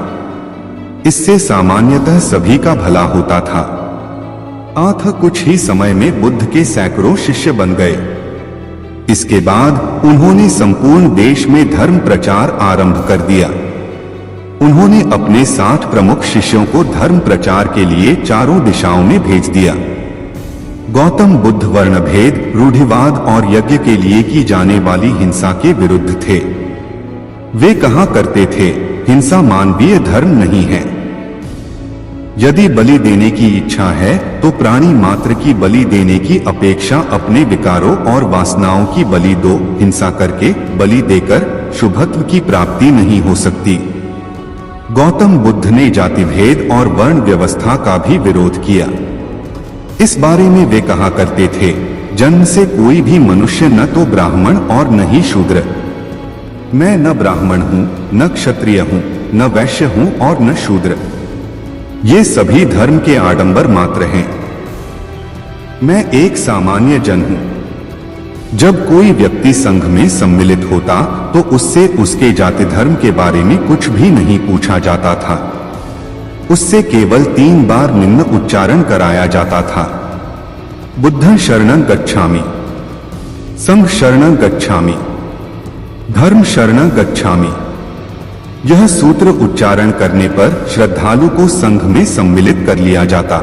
इससे सामान्यतः सभी का भला होता था। आथा कुछ ही समय में बुद्ध के सैकड़ों शिष्य बन गए। इसके बाद उन्होंने संपूर्ण देश में धर्म प्रचार आरंभ कर दिया। उन्होंने अपने 60 प्रमुख शिष्यों को धर्म प्रचार के लिए चारों दिशाओं में भेज दिया। गौतम बुद्ध वर्णभेद, रूढ़िवाद और यज्ञ के लिए की जाने वाली हिंसा के विरुद्ध थे। वे कहा करते थे, हिंसा मानवीय धर्म नहीं है। यदि बलि देने की इच्छा है तो प्राणी मात्र की बलि देने की अपेक्षा अपने विकारों और वासनाओं की बलि दो। हिंसा करके, बलि देकर शुभत्व की प्राप्ति नहीं हो सकती। गौतम बुद्ध ने जाति भेद और वर्ण व्यवस्था का भी विरोध किया। इस बारे में वे कहा करते थे, जन्म से कोई भी मनुष्य न तो ब्राह्मण और न ही शूद्र। मैं न ब्राह्मण हूँ, न क्षत्रिय हूँ, न वैश्य हूँ और न शूद्र। ये सभी धर्म के आडंबर मात्र हैं। मैं एक सामान्य जन हूँ। जब कोई व्यक्ति संघ में सम्मिलित होता तो उससे उसके जाति धर्म के बारे में कुछ भी नहीं पूछा जाता था। उससे केवल 3 बार निम्न उच्चारण कराया जाता था, बुद्धं शरणं गच्छामि, संघ शरणं गच्छामि, धर्म शरणं गच्छामि। यह सूत्र उच्चारण करने पर श्रद्धालु को संघ में सम्मिलित कर लिया जाता।